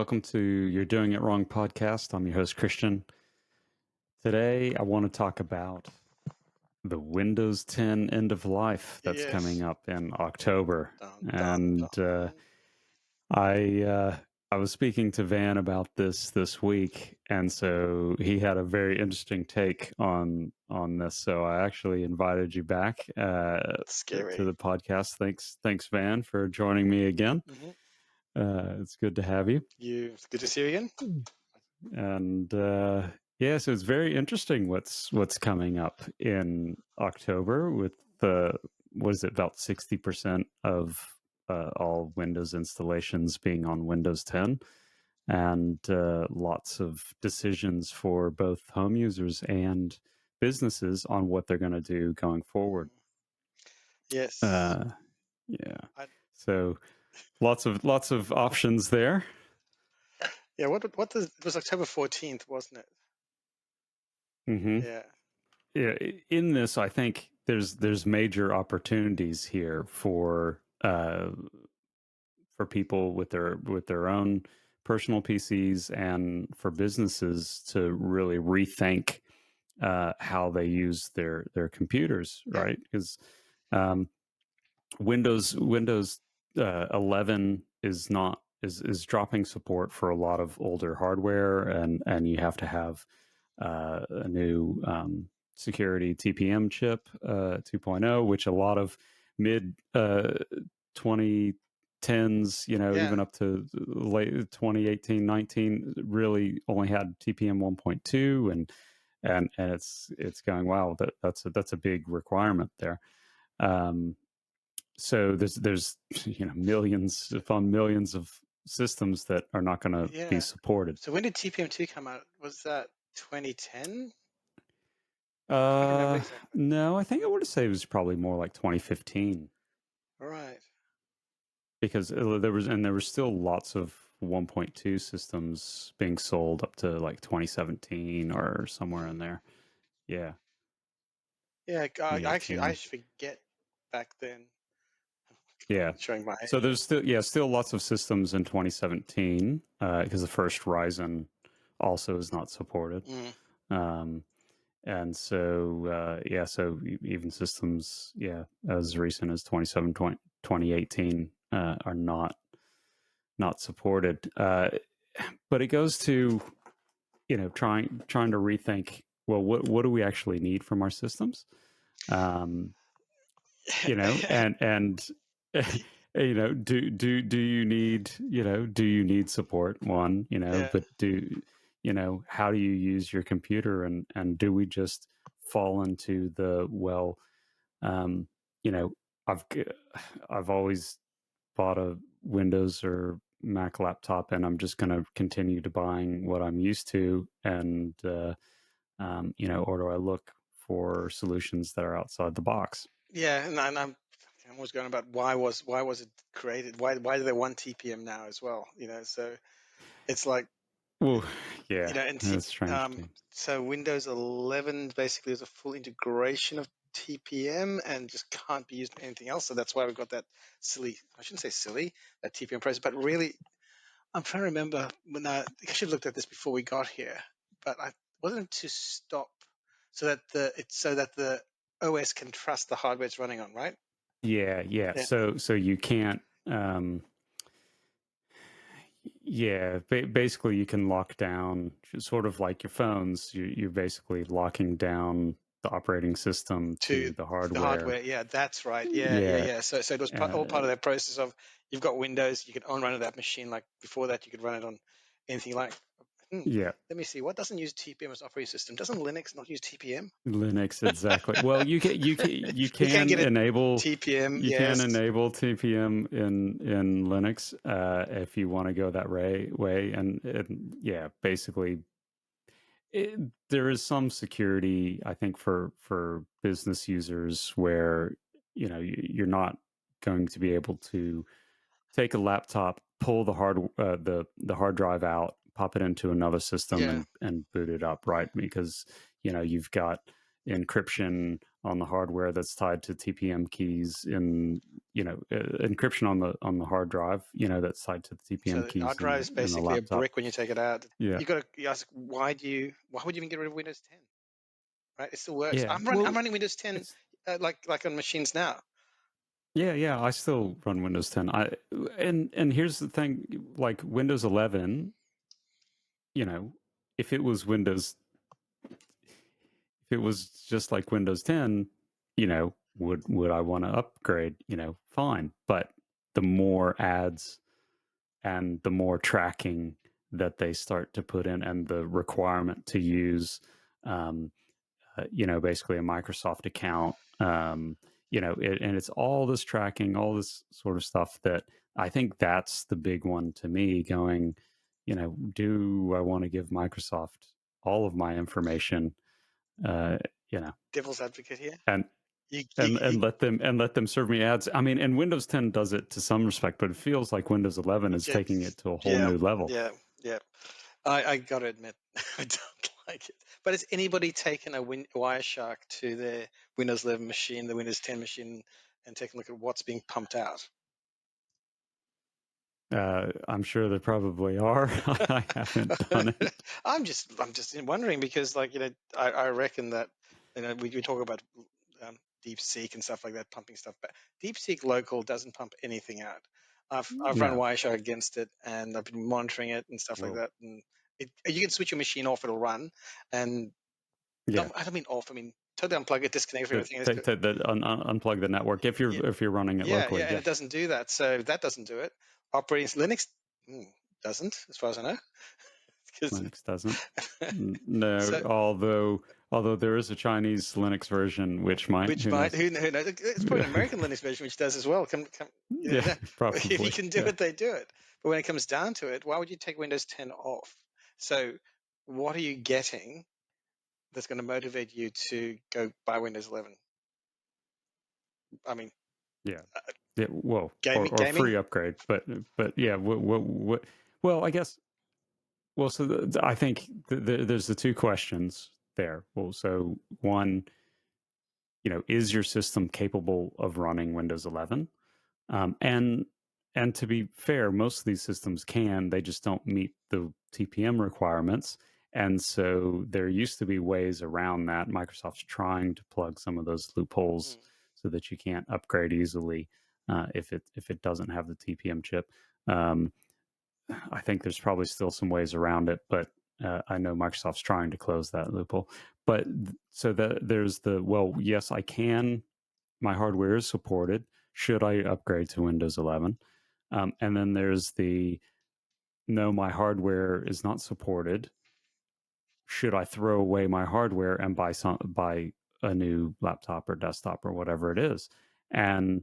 Welcome to You're Doing It Wrong podcast. I'm your host, Christian. Today, I want to talk about the Windows 10 End of Life that's coming up in October. Dun. I was speaking to Van about this week, and so he had a very interesting take on this. So I actually invited you back to Scary. the podcast. Thanks, Van, for joining me again. Mm-hmm. It's good to have you. It's good to see you again. And yeah, so it's very interesting what's coming up in October with what is it, about 60% of all Windows installations being on Windows 10, and lots of decisions for both home users and businesses on what they're going to do going forward. Yes. Yeah. So lots of options there. Yeah. It was October 14th, wasn't it? Mm-hmm. Yeah. In this, I think there's major opportunities here for people with their own personal PCs and for businesses to really rethink how they use their computers, right? Because Windows 11 is dropping support for a lot of older hardware, and you have to have a new security TPM chip 2.0, which a lot of mid 2010s, even up to late 2018, 19, really only had TPM 1.2, and it's going, wow, that's a big requirement there. So there's millions upon millions of systems that are not going to be supported. So when did TPM2 come out? Was that 2010? No, I think I would say it was probably more like 2015. All right. Because there was still lots of 1.2 systems being sold up to like 2017 or somewhere in there. Yeah. Yeah, I forget back then. Yeah. Showing my age. So there's still lots of systems in 2017 because the first Ryzen also is not supported. And so so even systems as recent as 2018 are not supported. But it goes to trying to rethink, well, what do we actually need from our systems? And do you need support? One, but how do you use your computer, and do we just fall into the, well, I've always bought a Windows or Mac laptop, and I'm just going to continue to buying what I'm used to, and or do I look for solutions that are outside the box? Yeah, and I'm always going about why was it created? Why do they want TPM now as well? So it's like, well, yeah, that's strange. So Windows 11 basically is a full integration of TPM and just can't be used for anything else. So that's why we've got that silly, I shouldn't say silly, that TPM process, but really, I'm trying to remember when I should have looked at this before we got here, but I wasn't to stop so that the OS can trust the hardware it's running on, right? Yeah. So you can't. Basically, you can lock down, sort of like your phones. You're basically locking down the operating system to the hardware. Yeah, that's right. Yeah. So it was all part of that process of, you've got Windows, you can run it on that machine. Like before that, you could run it on anything like. Yeah. Let me see. What doesn't use TPM as operating system? Doesn't Linux not use TPM? Linux, exactly. Well, you can enable TPM. You can enable TPM in Linux if you want to go that way, and basically, there is some security, I think, for business users where you're not going to be able to take a laptop, pull the hard drive out, pop it into another system, and boot it up, right? Because you've got encryption on the hardware that's tied to TPM keys in encryption on the hard drive, that's tied to the So TPM the hard keys drive is in the basically a laptop. brick when you take it out. Yeah, You ask, why would you even get rid of Windows 10? Right? It still works. yeah. I'm Well, running Windows 10 it's like on machines now. yeah. I still run Windows 10. And here's the thing, like Windows 11, you know, if it was Windows, if it was just like Windows 10, would I want to upgrade? Fine. But the more ads and the more tracking that they start to put in, and the requirement to use, um, basically a Microsoft account, and it's all this tracking, all this sort of stuff that I think that's the big one to me. Going, do I want to give Microsoft all of my information? Uh, you know, Devil's advocate here. and You, and let them serve me ads. I mean, and Windows 10 does it to some respect, but it feels like Windows 11 is taking it it's to a whole yeah, new level. yeah, yeah. I got to admit, I don't like it. But has anybody taken a Wireshark to their Windows 11 machine, the Windows 10 machine, and taken a look at what's being pumped out? I'm sure there probably are. I haven't done it. I'm just wondering because, like, I reckon that, we talk about deep seek and stuff like that, pumping stuff, but deep seek local doesn't pump anything out. I've run No. Wireshark against it, and I've been monitoring it and stuff like Whoa. that. And you can switch your machine off; it'll run. And Yeah. I don't mean off. I mean totally unplug it, disconnect from everything. Unplug the network if Yeah, you're running it locally. and Yeah. it doesn't do that. So that doesn't do it. Operating Linux doesn't, as far as I know. 'Cause- Linux doesn't. No, so although there is a Chinese Linux version which might. which Who might knows? who knows? It's probably an American Linux version which does as well. Yeah, If you probably. can do Yeah. it, they do it. But when it comes down to it, why would you take Windows 10 off? So what are you getting that's going to motivate you to go buy Windows 11? I mean, Yeah. Yeah. Whoa. Or gaming. free upgrade, but yeah. What? Well, I guess. Well, so I think there's the two questions there. Well, so one, is your system capable of running Windows 11? And to be fair, most of these systems can. They just don't meet the TPM requirements. And so there used to be ways around that. Microsoft's trying to plug some of those loopholes Mm, so that you can't upgrade easily if it doesn't have the TPM chip. Um, I think there's probably still some ways around it, but I know Microsoft's trying to close that loophole. But so there's well, yes, I can. My hardware is supported. Should I upgrade to Windows 11? And then there's the no, my hardware is not supported. Should I throw away my hardware and buy a new laptop or desktop or whatever it is? And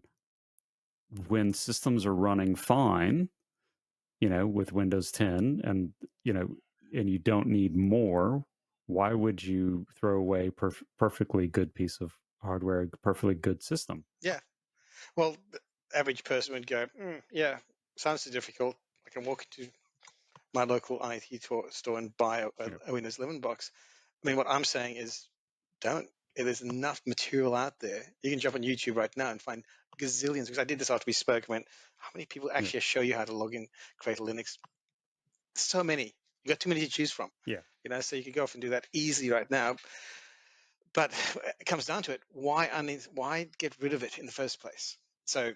when systems are running fine, with Windows 10 and you don't need more, why would you throw away perfectly good piece of hardware, perfectly good system? yeah. Well, the average person would go, yeah, sounds too difficult. I can walk into my local IT store and buy Yeah. a Windows 11 box. I mean, what I'm saying is don't. There's enough material out there. You can jump on YouTube right now and find gazillions. Because I did this after we spoke. I went, how many people Yeah. actually show you how to log in, create a Linux? So many. You got too many to choose from. Yeah. So you could go off and do that easily right now. But it comes down to it. Why get rid of it in the first place? So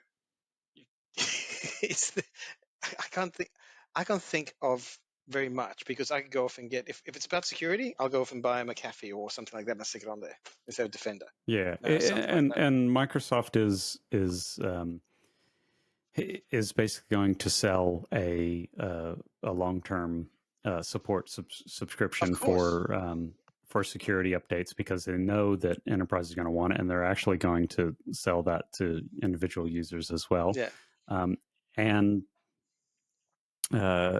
it's I can't think. I can't think of very much because I could go off and get if it's about security, I'll go off and buy a McAfee or something like that and stick it on there instead of Defender. Yeah, Something like that. and Microsoft is basically going to sell a long term support Of subscription course. for security updates because they know that enterprise is going to want it, and they're actually going to sell that to individual users as well. Yeah. Um, and uh,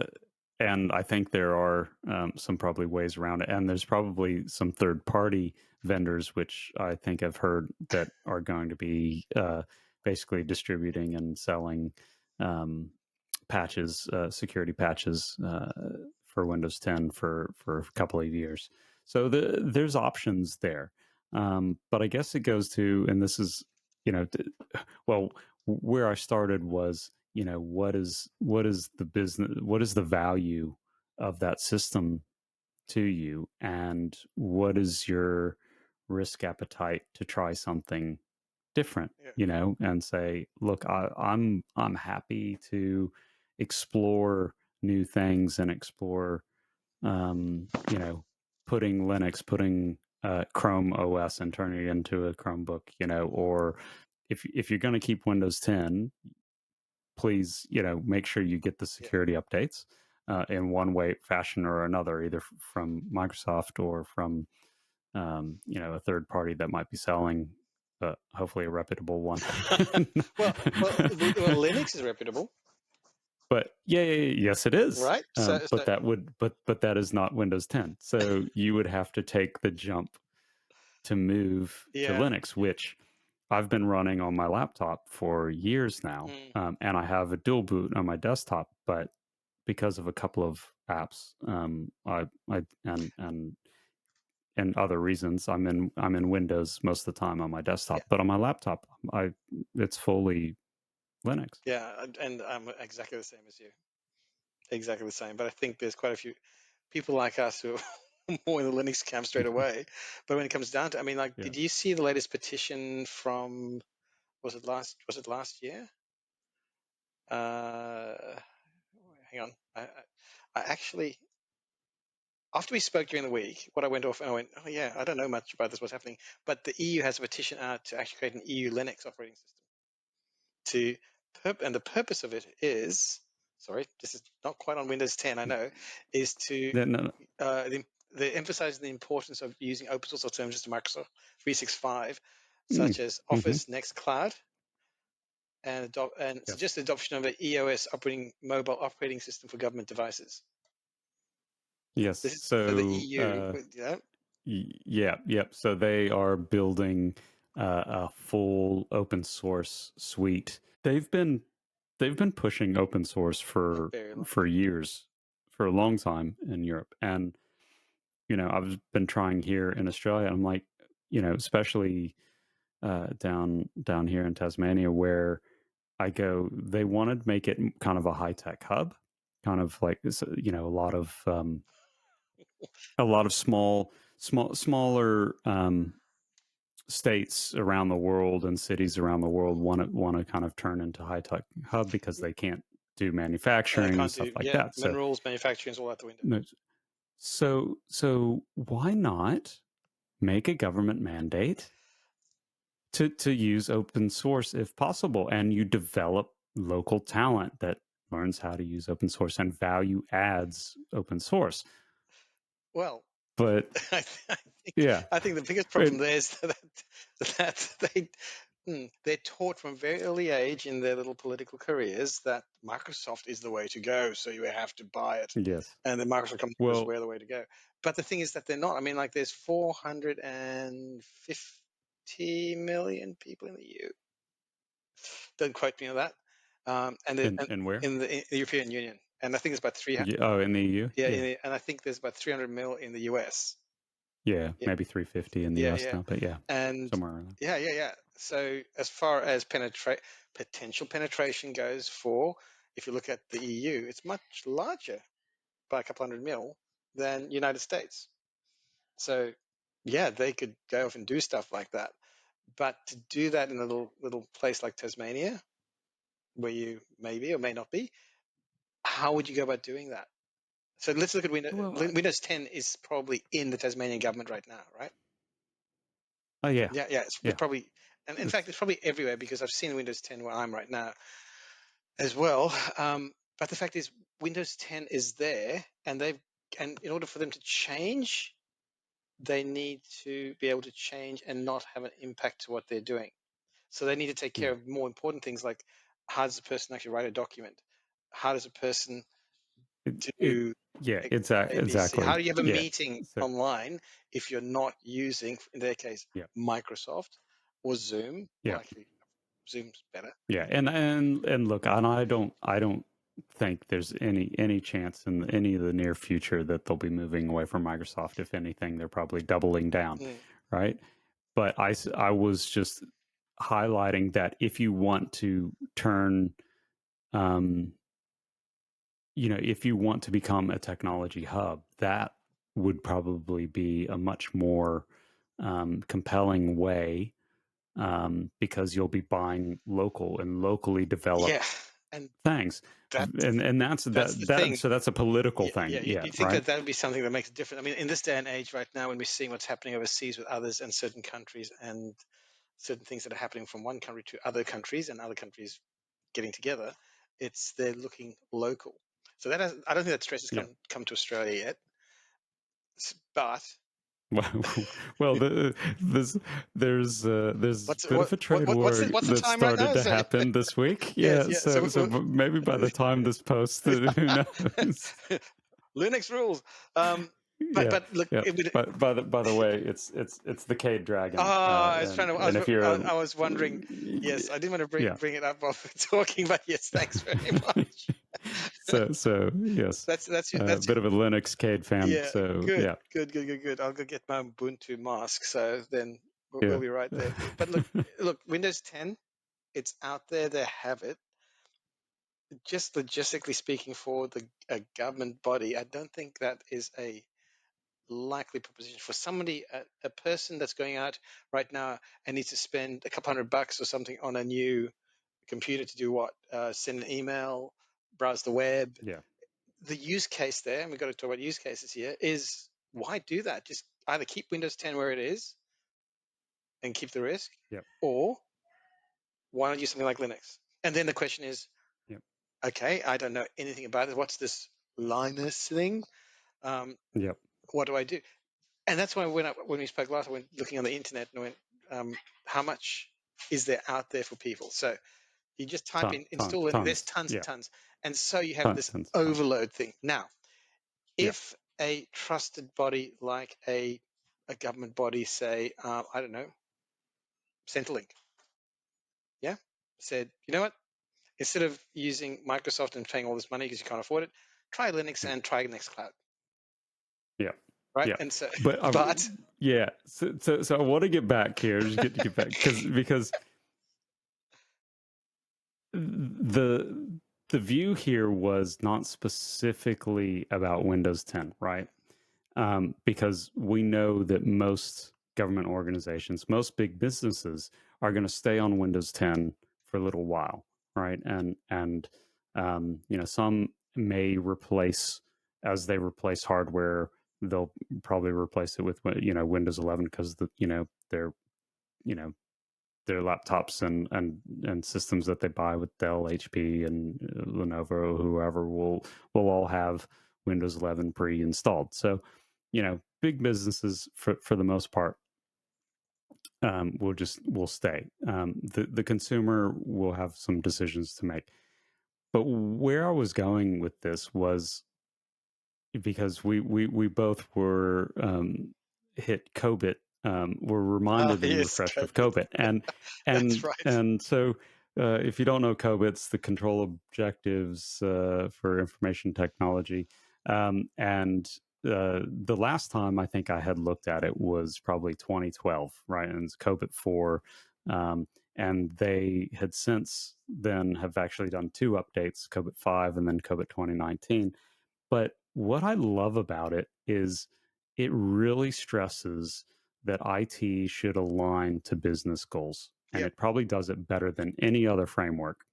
and I think there are some probably ways around it, and there's probably some third party vendors which I think I've heard that are going to be basically distributing and selling um, patches, security patches for Windows 10 for a couple of years. So there's options there. But I guess it goes to, and this is, you know, well, where I started was, what is the business, what is the value of that system to you, and what is your risk appetite to try something different, Yeah, and say, look, I'm happy to explore new things and explore, you know, putting Linux, putting Chrome OS and turning it into a Chromebook, or if you're going to keep Windows 10, please, make sure you get the yeah, security updates in one way, fashion, or another, either from Microsoft or from a third party that might be selling, hopefully a reputable one. well, Linux is reputable, But yeah, yes, it is. right? So But that is not Windows 10. So you would have to take the jump to move to yeah, Linux, which I've been running on my laptop for years now, mm, and I have a dual boot on my desktop. But because of a couple of apps, I and other reasons, I'm in Windows most of the time on my yeah, desktop. But on my laptop, I it's fully Linux. yeah, and I'm exactly the same as you, exactly the same. But I think there's quite a few people like us who are more in the Linux camp straight away. But when it comes down to, I mean, like, Yeah. did you see the latest petition from, was it last year? Uh, Hang on. I actually, after we spoke during the week, what I went off and I went, oh yeah, I don't know much about this, what's happening. But the EU has a petition out to actually create an EU Linux operating system. And the purpose of it is, sorry, this is not quite on Windows 10, I know, is to No, uh, the, they emphasize the importance of using open source alternatives to Microsoft 365, such as mm-hmm. Office Nextcloud, and Yes. suggest the adoption of an EOS mobile operating system for government devices. Yes. This is so the So, EU, yeah, yep. So they are building a full open source suite. They've been pushing open source a for very long for time. years, for a long time in Europe, and I've been trying here in Australia. I'm like, especially down here in Tasmania, where I go, they wanted to make it kind of a high tech hub, kind of like a lot of smaller states around the world and cities around the world want to kind of turn into high tech hub because they can't do And I manufacturing and can't stuff do, like yeah, that. So minerals, manufacturing is all out the window. no, so why not make a government mandate to use open source if possible, and you develop local talent that learns how to use open source and value adds open source. Well, But I, th- I think yeah, I think the biggest problem and there is that they're taught from a very early age in their little political careers that Microsoft is the way to go, so you have to buy it, yes, and then Microsoft comes to us, well, we're the way to go. But the thing is that they're not. I mean, like, there's 450 million people in the EU. Don't quote me on that. And and where? in the European Union, and I think it's about 300. Yeah, oh, in the EU, Yeah, yeah. and I think there's about 300 mil in the US. Yeah, maybe 350 in the Yeah, US yeah. now, but yeah, And somewhere around there. yeah. So as far as potential penetration goes for, if you look at the EU, it's much larger by a couple hundred mil than United States. So yeah, they could go off and do stuff like that. But to do that in a little place like Tasmania, where you may be or may not be, how would you go about doing that? So let's look at Well, Windows 10 is probably in the Tasmanian government right now, right? oh yeah, Yeah. It's yeah, probably, and in fact, it's it's probably everywhere because I've seen Windows 10 where I'm right now as well. But the fact is, Windows 10 is there, and in order for them to change, they need to be able to change and not have an impact to what they're doing. So they need to take care yeah, of more important things like how does a person actually write a document? How does a person it do yeah, ABC? How exactly, do you have a yeah. meeting So online if you're not using, in their case, yeah, Microsoft or Zoom? Well, yeah, actually, Zoom's better. yeah, and look, and I don't think there's any chance in any of the near future that they'll be moving away from Microsoft. If anything, they're probably doubling down, Mm. right? but I was just highlighting that if you want to turn, um, if you want to become a technology hub, that would probably be a much more compelling way, because you'll be buying local and locally developed Yeah, and things, that's and that's that's the that. thing. So that's a political Yeah, yeah. thing, yeah, You'd think right? that that would be something that makes a difference. I mean, in this day and age, right now, when we're seeing what's happening overseas with others and certain countries, and certain things that are happening from one country to other countries, and other countries getting together, it's they're looking local. So that has, I don't think that stress has Yeah. come to Australia yet, but Well, well, there's a what's bit of a trade war what's the that time right started now? to So happen this week. yes, Yeah, yeah. So so maybe by the time this post, who knows? Linux rules. Yeah, But look, yeah. it would. But by the way, it's the Cade Dragon, I was trying to. and if you're, I was wondering. Yes, I didn't want to yeah. bring it up while we're talking, but yes, thanks very much. So yes, a That's bit of a Linux Cade fan. yeah. So Good, yeah, good. I'll go get my Ubuntu mask. So then we'll yeah, be right there. But look, Windows 10, it's out there. They have it. Just logistically speaking, for a government body, I don't think that is a likely proposition for somebody, a person that's going out right now and needs to spend a couple $100 or something on a new computer to do what? Send an email, browse the web. yeah, The use case there, and we've got to talk about use cases here, is why do that? Just either keep Windows 10 where it is and keep the risk, yeah, or why not use something like Linux? And then the question is, yeah, okay, I don't know anything about it. What's this Linus thing? Um, yeah. what do I do? And that's why when we spoke last, I went looking on the internet and went, how much is there out there for people? So you just type in install Linux. There's Tons. tons and Yeah, tons, and so you have this tons. overload thing. Now, Yeah, if a trusted body like a government body, say, I don't know, Centrelink, yeah, said, you know what? Instead of using Microsoft and paying all this money because you can't afford it, try Linux yeah, and try Nextcloud, yeah, right? yeah. And so, But but yeah, so I want to get back here, just get back, because the the view here was not specifically about Windows 10, right? Because we know that most government organizations, most big businesses, are going to stay on Windows 10 for a little while, right? And some may replace, as they replace hardware, they'll probably replace it with Windows 11, because they're you know their laptops and systems that they buy with Dell, HP, and Lenovo, whoever will all have Windows 11 pre-installed. So, big businesses for the most part will stay. The consumer will have some decisions to make. But where I was going with this was because we both were hit COBIT, were reminded and yes, refreshed of COVID. COBIT, That's and right. and so if you don't know COBIT's the control objectives for information technology, and the last time I think I had looked at it was probably 2012, right? And it's COBIT 4. And they had since then have actually done two updates, COBIT 5 and then COBIT 2019. But what I love about it is it really stresses that IT should align to business goals. And Yep. it probably does it better than any other framework,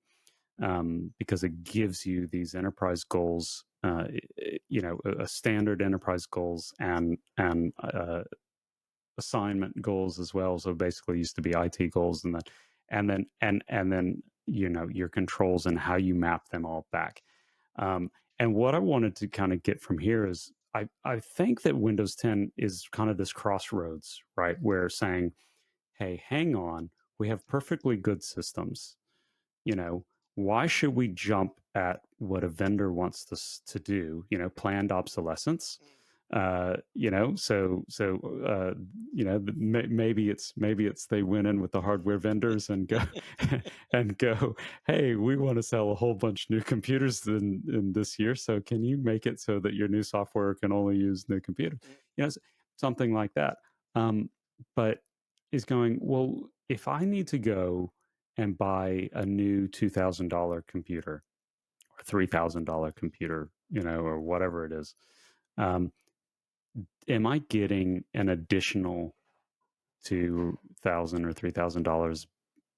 because it gives you these enterprise goals, a standard enterprise goals and assignment goals as well. So basically, used to be IT goals, and then your controls and how you map them all back. Um, and what I wanted to kind of get from here is I think that Windows 10 is kind of this crossroads, right? Where saying, hey, hang on, we have perfectly good systems. You know, why should we jump at what a vendor wants us to do? Planned obsolescence. Maybe it's they went in with the hardware vendors and go and go, hey, we want to sell a whole bunch new computers in this year, so can you make it so that your new software can only use new computers? Mm, Something like that. um, but is going, well, if I need to go and buy a new $2,000 computer or $3,000 computer, or whatever it is, um, am I getting an additional $2,000 or $3,000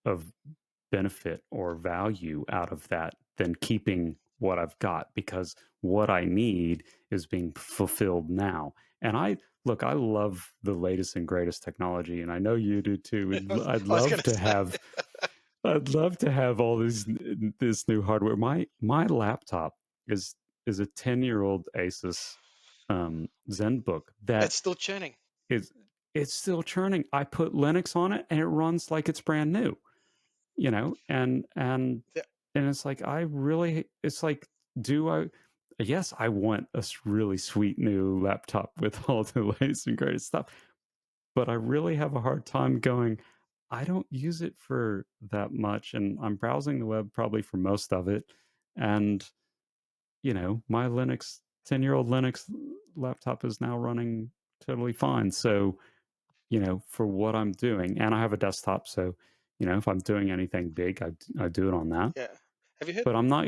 of benefit or value out of that than keeping what I've got, because what I need is being fulfilled now. And I love the latest and greatest technology, and I know you do too. I'd I was going love to to say, have I'd love to have all this new hardware. My laptop is a 10-year-old Asus ZenBook that it's still churning. is it's still churning. I put Linux on it and it runs like it's brand new, Yeah, and it's like, it's like, do I yes, I want a really sweet new laptop with all the latest and greatest stuff, but I really have a hard time going, I don't use it for that much, and I'm browsing the web probably for most of it, and my 10-year-old Linux laptop is now running totally fine. So, for what I'm doing, and I have a desktop, so if I'm doing anything big, I do it on that. yeah. Have you heard? But I'm not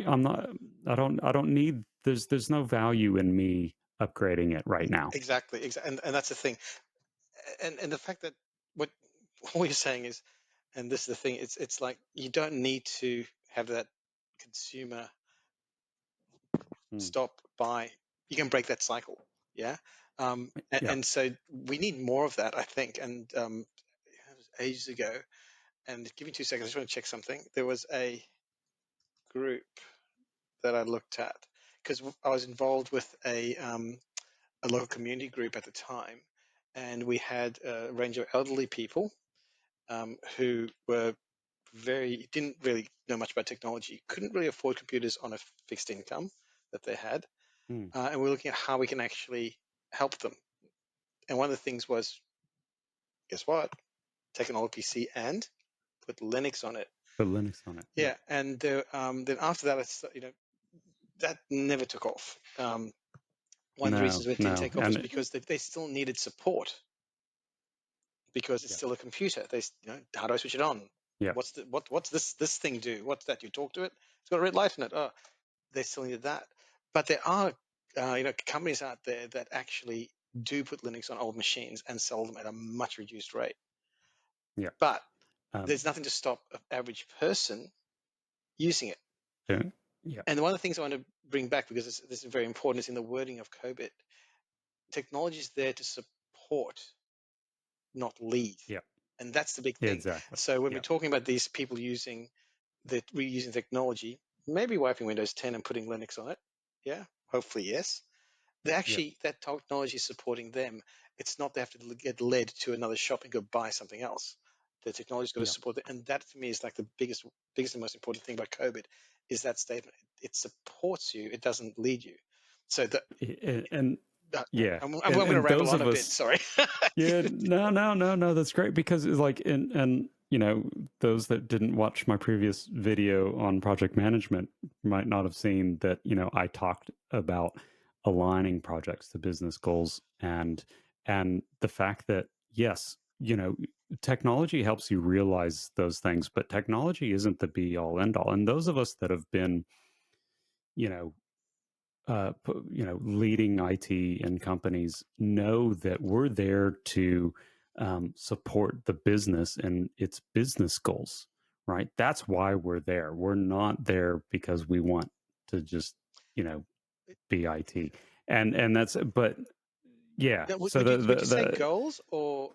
I don't need there's no value in me upgrading it right now. Exactly, and that's the thing. And the fact that what what you're saying is, and this is the thing, it's like you don't need to have that consumer Hmm. stop by. You can break that cycle, yeah. Yeah. And so we need more of that, I think. And it was ages ago. And give me 2 seconds. I just want to check something. There was a group that I looked at because I was involved with a local community group at the time, and we had a range of elderly people who were didn't really know much about technology, couldn't really afford computers on a fixed income that they had, Hmm. and we're looking at how we can actually help them. And one of the things was, guess what? Take an old PC and put Linux on it. Put Linux on it. Yeah. Yeah, and then after that, that never took off. One of the No, reasons it didn't no. take off is because they still needed support because it's Yeah. still a computer. How do I switch it on? Yeah. What's this thing do? What's that? You talk to it. It's got a red light in it. Oh, they still needed that. But there are companies out there that actually do put Linux on old machines and sell them at a much reduced rate. Yeah. But Um, there's nothing to stop an average person using it. yeah. Yeah. And one of the things I want to bring back, because this is very important, is in the wording of COBIT. Technology is there to support, not lead. Yeah. And that's the big thing. Exactly. So when we're Yeah. talking about these people reusing technology, maybe wiping Windows 10 and putting Linux on it. Yeah, hopefully, yes. Yeah. That technology is supporting them. It's not they have to get led to another shop and go buy something else. The technology's got to Yeah. support it. And that to me is like the biggest and most important thing about COVID is that statement. It supports you. It doesn't lead you. So And yeah. I'm going to And ramble those on of a bit. us Sorry. Yeah, no, no, no, no. That's great, because it's like, and those that didn't watch my previous video on project management might not have seen that. I talked about aligning projects to business goals, and the fact that, yes, technology helps you realize those things, but technology isn't the be all end all. And those of us that have been, you know, leading IT in companies know that we're there to support the business and its business goals, right? That's why we're there. We're not there because we want to just, you know, be IT. And that's, but yeah. Now, So would you say the goals, or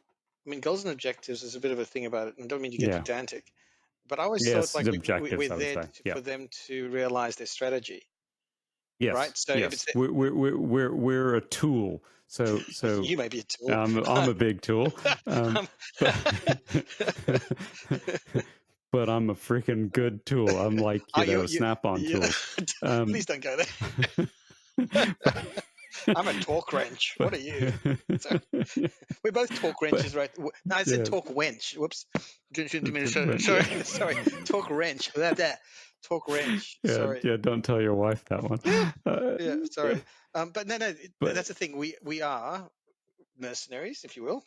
I mean, goals and objectives is a bit of a thing about it, and I don't mean to get yeah, pedantic, but I always thought yes, like the we're objectives, I would there say. Yeah. for them to realize their strategy, Yes, right? So if it's yes. We're a tool. So you may be a tool. I'm a big tool, Um, but but I'm a freaking good tool. I'm like, Snap-on you tools. Um, please don't go there. but, I'm a torque wrench. What but, are you? So we're both torque but wrenches, right? No, I said yes, torque wench. Whoops. it's a Sorry, good, sorry, yeah. sorry. Torque wrench. That. Torque wrench. Yeah, Sorry. yeah. Don't tell your wife that one. Yeah, Uh, yeah. Sorry. But no, but that's the thing. We are mercenaries, if you will.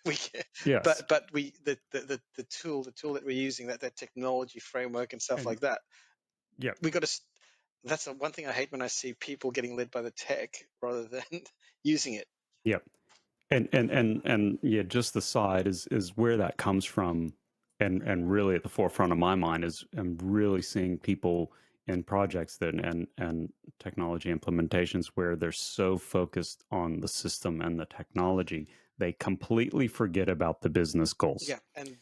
we can, Yes. but we the tool that we're using, that technology framework and stuff And like that, yep. we got to. That's the one thing I hate when I see people getting led by the tech rather than using it. Yep. And yeah, just the side is where that comes from, and really at the forefront of my mind is I'm really seeing people in projects that and technology implementations where they're so focused on the system and the technology they completely forget about the business goals Yeah, and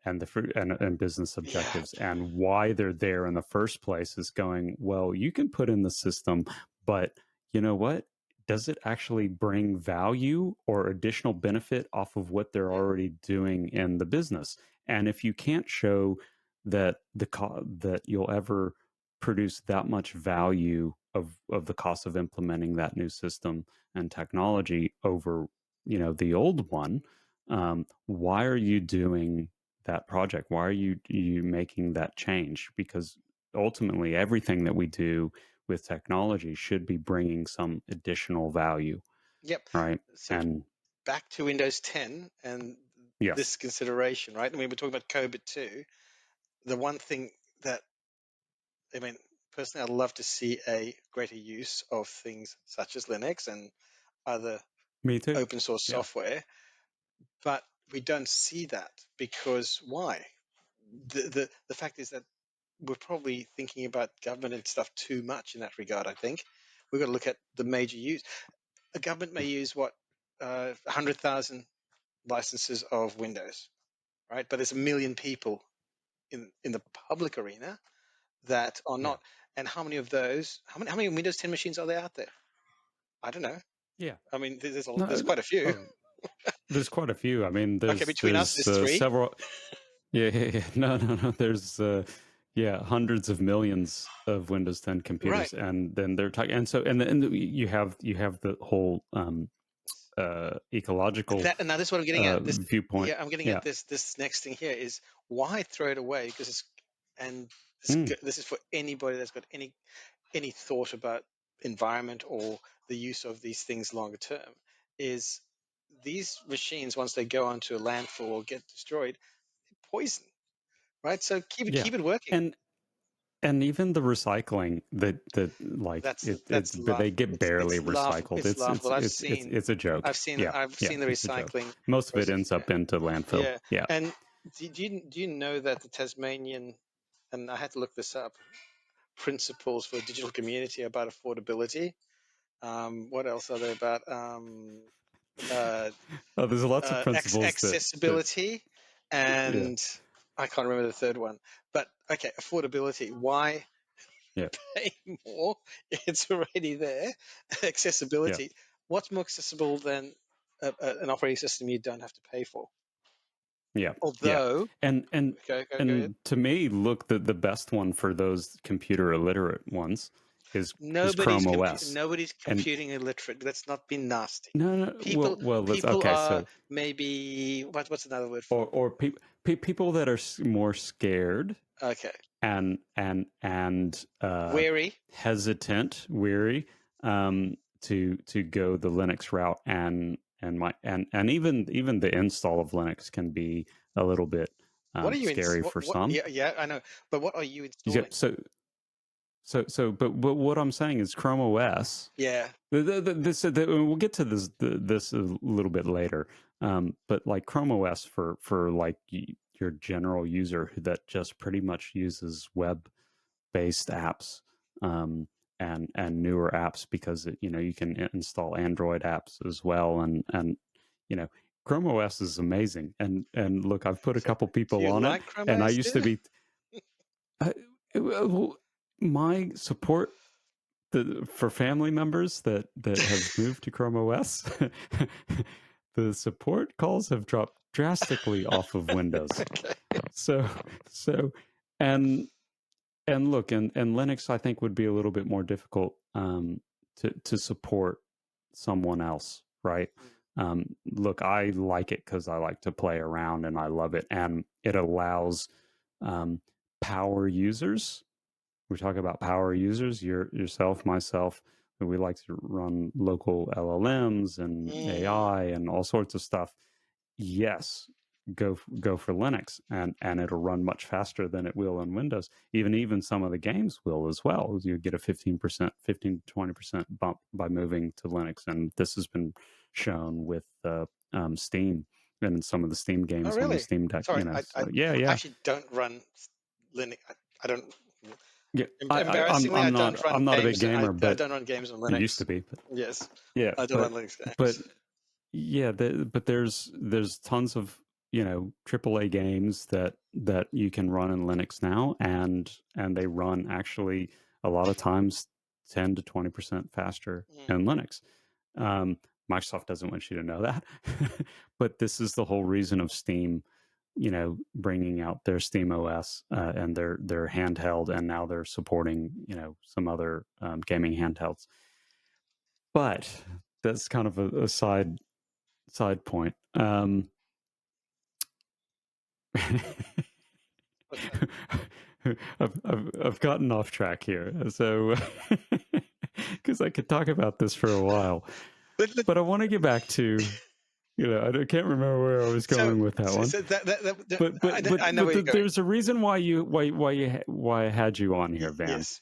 and and business yeah, objectives and why they're there in the first place is going, well, you can put in the system, but you know what, does it actually bring value or additional benefit off of what they're mm, already doing in the business? And if you can't show that that you'll ever produce that much value of the cost of implementing that new system and technology over, the old one, why are you doing that project? Why are you making that change? Because ultimately, everything that we do with technology should be bringing some additional value, yep. right? So And back to Windows 10 and yes, this consideration, right? I mean, we're talking about COBIT too. The one thing that, I mean, personally, I'd love to see a greater use of things such as Linux and other me too. open source Yeah, software, but we don't see that because why? The fact is that we're probably thinking about government and stuff too much in that regard. I think we've got to look at the major use. A government may use what 100,000 licenses of Windows, right? But there's a million people in the public arena that are yeah, not. And how many of those? How many Windows 10 machines are there out there? I don't know. yeah. I mean, there's No, quite a few. oh, there's quite a few. I mean, Okay, between us, there's three. several. Yeah, yeah, yeah. No, no, no. There's yeah, hundreds of millions of Windows 10 Right. computers, and then they're talking, and so and you have the whole ecological That, and now this is what I'm getting at. This, viewpoint. yeah, I'm getting Yeah. at this next thing here is why throw it away? Because it's, and Mm, this is for anybody that's got any thought about environment or the use of these things longer term. Is these machines, once they go onto a landfill or get destroyed, poison, right? So yeah. keep it working. And even the recycling that like That's but they laugh. get barely recycled. It's laughable. It's a joke. Yeah, I've yeah. seen the It's a joke. recycling Most of it process. ends Yeah, up into landfill. yeah. Yeah. And do you know that the Tasmanian, and I had to look this up, principles for digital community about affordability. What else are they about? Uh, Oh, there's lots of principles that accessibility, yeah, and I can't remember the third one. But okay, affordability. Why yeah, pay more? It's already there. yeah, Accessibility. What's more accessible than an operating system you don't have to pay for? yeah, yeah. Although, And go ahead. to me, look, the best one for those computer illiterate ones is Chrome OS. Nobody's And computing illiterate. Let's not be nasty. no, no, People let's people okay. are So maybe what's another word for it? or people that are more scared Okay, and wary. hesitant, weary, to go the Linux route, and even the install of Linux can be a little bit What are you in? scary for What? some. Yeah, yeah, I know. But what are you Yeah, installing? but what I'm saying is Chrome OS. Yeah. We'll get to this a little bit later, but like Chrome OS for like your general user that just pretty much uses web based apps, um, and newer apps because you can install Android apps as well, and you know Chrome OS is amazing. And look, I've put a So, couple do people you on it, like Chrome and I OS used to still? be uh, well, my support for family members that have moved to Chrome OS, the support calls have dropped drastically off of Windows. Okay. So so and look, and Linux I think would be a little bit more difficult to support someone else, right? Look, I like it because I like to play around and I love it, and it allows um, power users. We talk about power users, yourself, myself. we like to run local LLMs and Mm. AI and all sorts of stuff. Yes, go for Linux, and it'll run much faster than it will in Windows. Even some of the games will as well. You get a 15%, 15 to 20% bump by moving to Linux, and this has been shown with Steam and some of the Steam Oh, games on the really? Steam Deck. Sorry, So yeah, I yeah, actually don't run Linux. I don't. yeah. Embarrassingly, I don't I'm run not a big games. gamer, I but don't run games on I used to Linux. be. But Yes, yeah, I don't run Linux but games. yeah, but there's tons of AAA games that you can run in Linux now, and they run actually a lot of times 10 to 20% faster Mm. in Linux. Um, Microsoft doesn't want you to know that, but this is the whole reason of Steam, bringing out their Steam OS and their handheld, and now they're supporting some other gaming handhelds. But that's kind of a side point. What's that? I've gotten off track here, so because I could talk about this for a while, But but I want to get back to I can't remember where I was so, going with that one. I know where you're going. There's a reason why I had you on here, Van, Yes.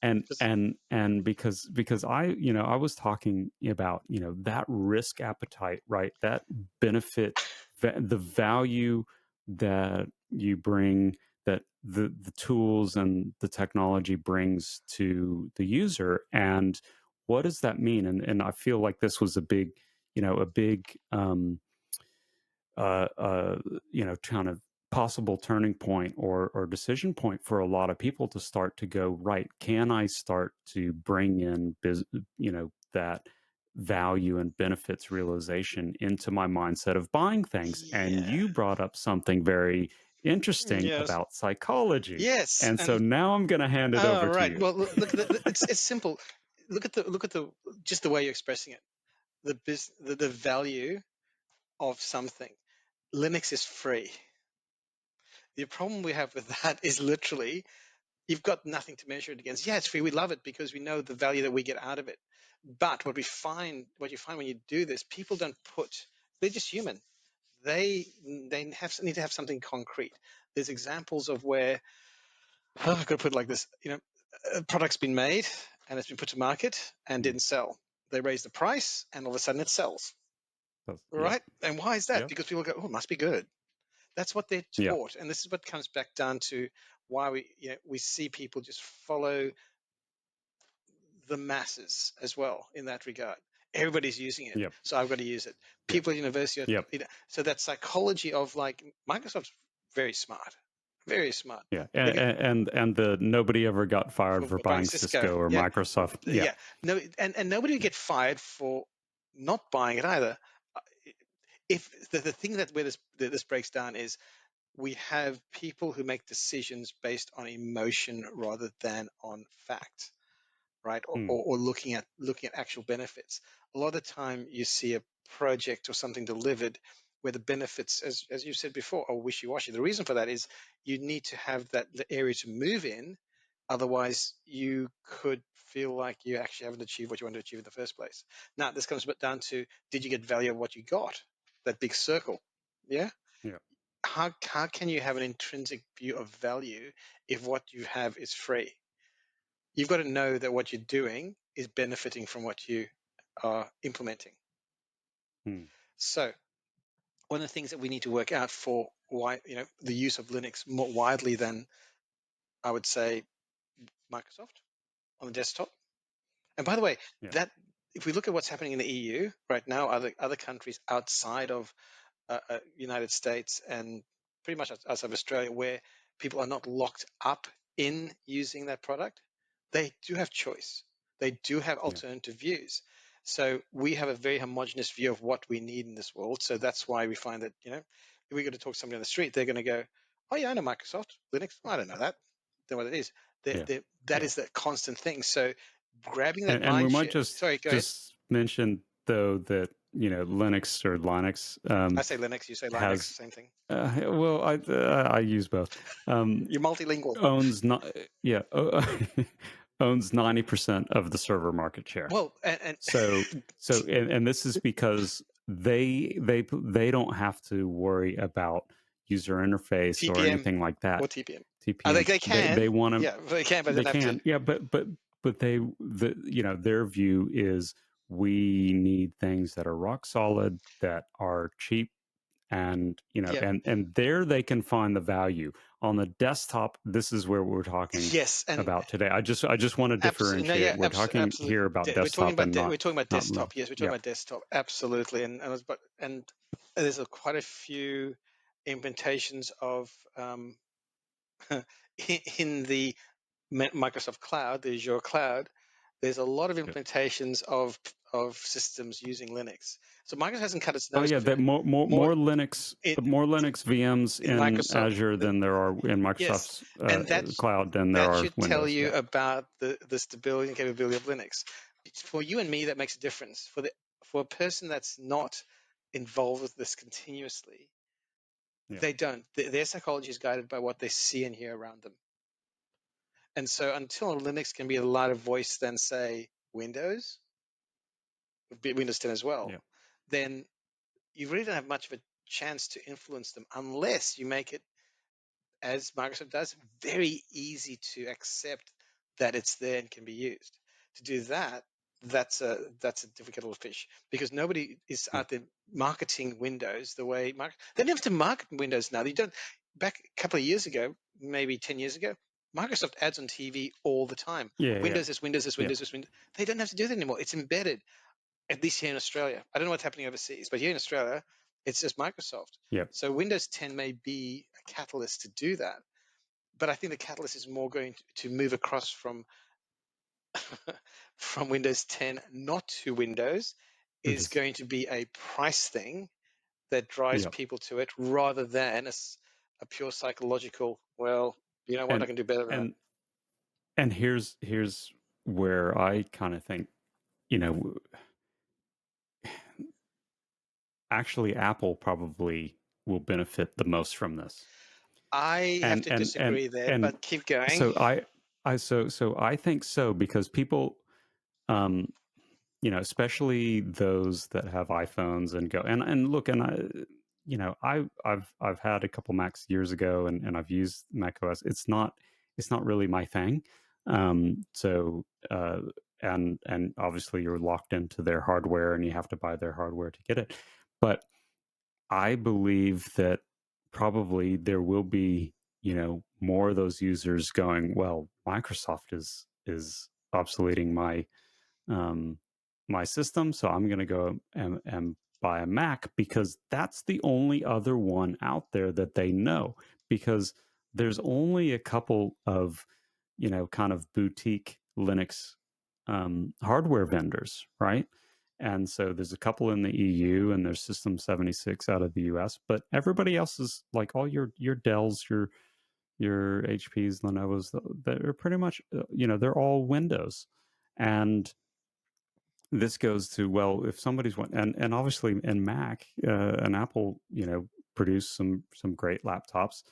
and Just- because I was talking about that risk appetite, right? That benefit, the value that you bring, that the tools and the technology brings to the user, and what does that mean? And I feel like this was a big a big uh, uh, kind of possible turning point or decision point for a lot of people to start to go, right, can I start to bring in that value and benefits realization into my mindset of buying things? And yeah. you brought up something very interesting Yes. about psychology, Yes. and so And now I'm going to hand it oh, over to right. you. Well, it's simple. Look at the just the way you're expressing it. The value of something. Linux is free. The problem we have with that is literally you've got nothing to measure it against. Yeah, it's free. We love it because we know the value that we get out of it. But what you find when you do this, people don't put. They're just human. They need to have something concrete. There's examples of where I've got to put it like this. A product's been made and it's been put to market and Mm. didn't sell. They raise the price and all of a sudden it sells. Yep. Right? And why is that? Yep. Because people go, oh, it must be good. That's what they're Yep. taught, and this is what comes back down to why we see people just follow the masses as well in that regard. Everybody's using it, Yep. so I've got to use it. Yep. People at university, Yep. so that psychology of like Microsoft's very smart, very smart. Yeah, They get and the nobody ever got fired for for buying buying Cisco, Cisco or yeah, Microsoft. Yeah. yeah. No, and nobody would get fired for not buying it either. Uh, If the thing that this breaks down is we have people who make decisions based on emotion rather than on fact, right? Hmm. Or looking at actual benefits. A lot of the time you see a project or something delivered where the benefits, as you said before, are wishy-washy. The reason for that is you need to have that area to move in. Otherwise, you could feel like you actually haven't achieved what you want to achieve in the first place. Now, this comes down to, did you get value of what you got? That big circle. Yeah, Yeah. how can you have an intrinsic view of value if what you have is free? You've got to know that what you're doing is benefiting from what you are implementing. Hmm. So one of the things that we need to work out for why the use of Linux more widely than I would say Microsoft on the desktop. And by the way, Yeah. that if we look at what's happening in the EU right now, other countries outside of United States and pretty much outside of Australia, where people are not locked up in using that product, they do have choice. They do have Yeah. alternative views. So we have a very homogenous view of what we need in this world. So that's why we find that, if we go to talk to somebody on the street, they're going to go, oh yeah, I know Microsoft, Linux. I don't know that. Then what it is. Yeah. That Yeah. is the constant thing. So grabbing that And we mind might share. Sorry, go ahead. just mention though that Linux or Linux I say Linux, you say Linux, has same thing. well I use both. You're multilingual. Owns not yeah owns 90% of the server market share. Well, and So and this is because they don't have to worry about user interface or TPM, anything like that. what TPM? TPM. They They can, want to yeah, they can, but they they don't have to. can. Yeah, but their view is we need things that are rock solid, that are cheap, and Yeah, and there they can find the value. On the desktop, this is where we're talking yes, and about today. I just want to absolutely, no, differentiate. yeah, We're talking absolutely. here about desktop and We're talking about not desktop. Yes, we're talking yeah. about desktop. Absolutely, and there's quite a few implementations of in the Microsoft Cloud, the Azure Cloud. There's a lot of Yeah. implementations of systems using Linux. So Microsoft hasn't cut its Oh nose yeah, off it. that More More Linux VMs in in Microsoft. Azure than there are in Yes, Microsoft's and cloud than there that are should tell Windows. you Yeah. about the stability and capability of Linux. For you and me, that makes a difference. For a person that's not involved with this continuously, Yeah. they don't. Their psychology is guided by what they see and hear around them. And so until Linux can be a louder voice than say Windows, Windows 10 as well, Yeah. then you really don't have much of a chance to influence them unless you make it, as Microsoft does, very easy to accept that it's there and can be used. To do that, that's a difficult little fish because nobody is Yeah. out there marketing Windows the way they don't have to market Windows now. They don't. Back a couple of years ago, maybe 10 years ago, Microsoft ads on TV all the time. Yeah. Yeah. Windows is Windows is Yeah. Windows is Windows. They don't have to do that anymore. It's embedded, at least here in Australia. I don't know what's happening overseas, but here in Australia, it's just Microsoft. Yeah. So Windows 10 may be a catalyst to do that, but I think the catalyst is more going to move across from from Windows 10 not to Windows is Just going to be a price thing that drives yeah. people to it rather than a pure psychological, well, you know what, I And can do better than that. and and here's where I kind of think, you know, actually Apple probably will benefit the most from this. I have And to and and disagree there, and but keep going. so I think so because people um especially those that have iPhones and go and look and I've had a couple Macs years ago and I've used Mac OS. It's not really my thing. So and obviously you're locked into their hardware and you have to buy their hardware to get it. But I believe that probably there will be, more of those users going, well, Microsoft is obsoleting um, my system, so I'm going to go and buy a Mac because that's the only other one out there that they know. Because there's only a couple of, kind of boutique Linux hardware vendors, right? And so there's a couple in the EU and there's System 76 out of the US, but everybody else is like all your Dells, your HPs, Lenovo's, they're pretty much they're all Windows. And this goes to, well, if somebody's one and obviously in Mac and Apple, produce some great laptops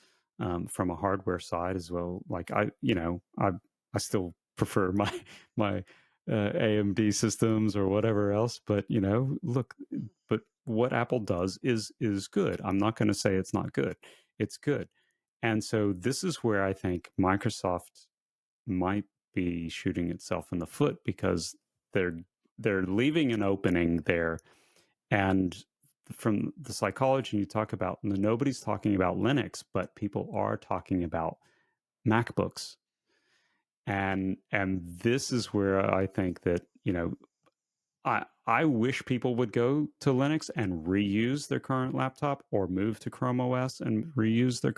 from a hardware side as well. Like I still prefer my my AMD systems or whatever else, but look, but what Apple does is good. I'm not going to say it's not good. It's good. And so this is where I think Microsoft might be shooting itself in the foot because they're they're leaving an opening there. And from the psychology you talk about, nobody's talking about Linux, but people are talking about MacBooks. And this is where I think that, I wish people would go to Linux and reuse their current laptop or move to Chrome OS and reuse their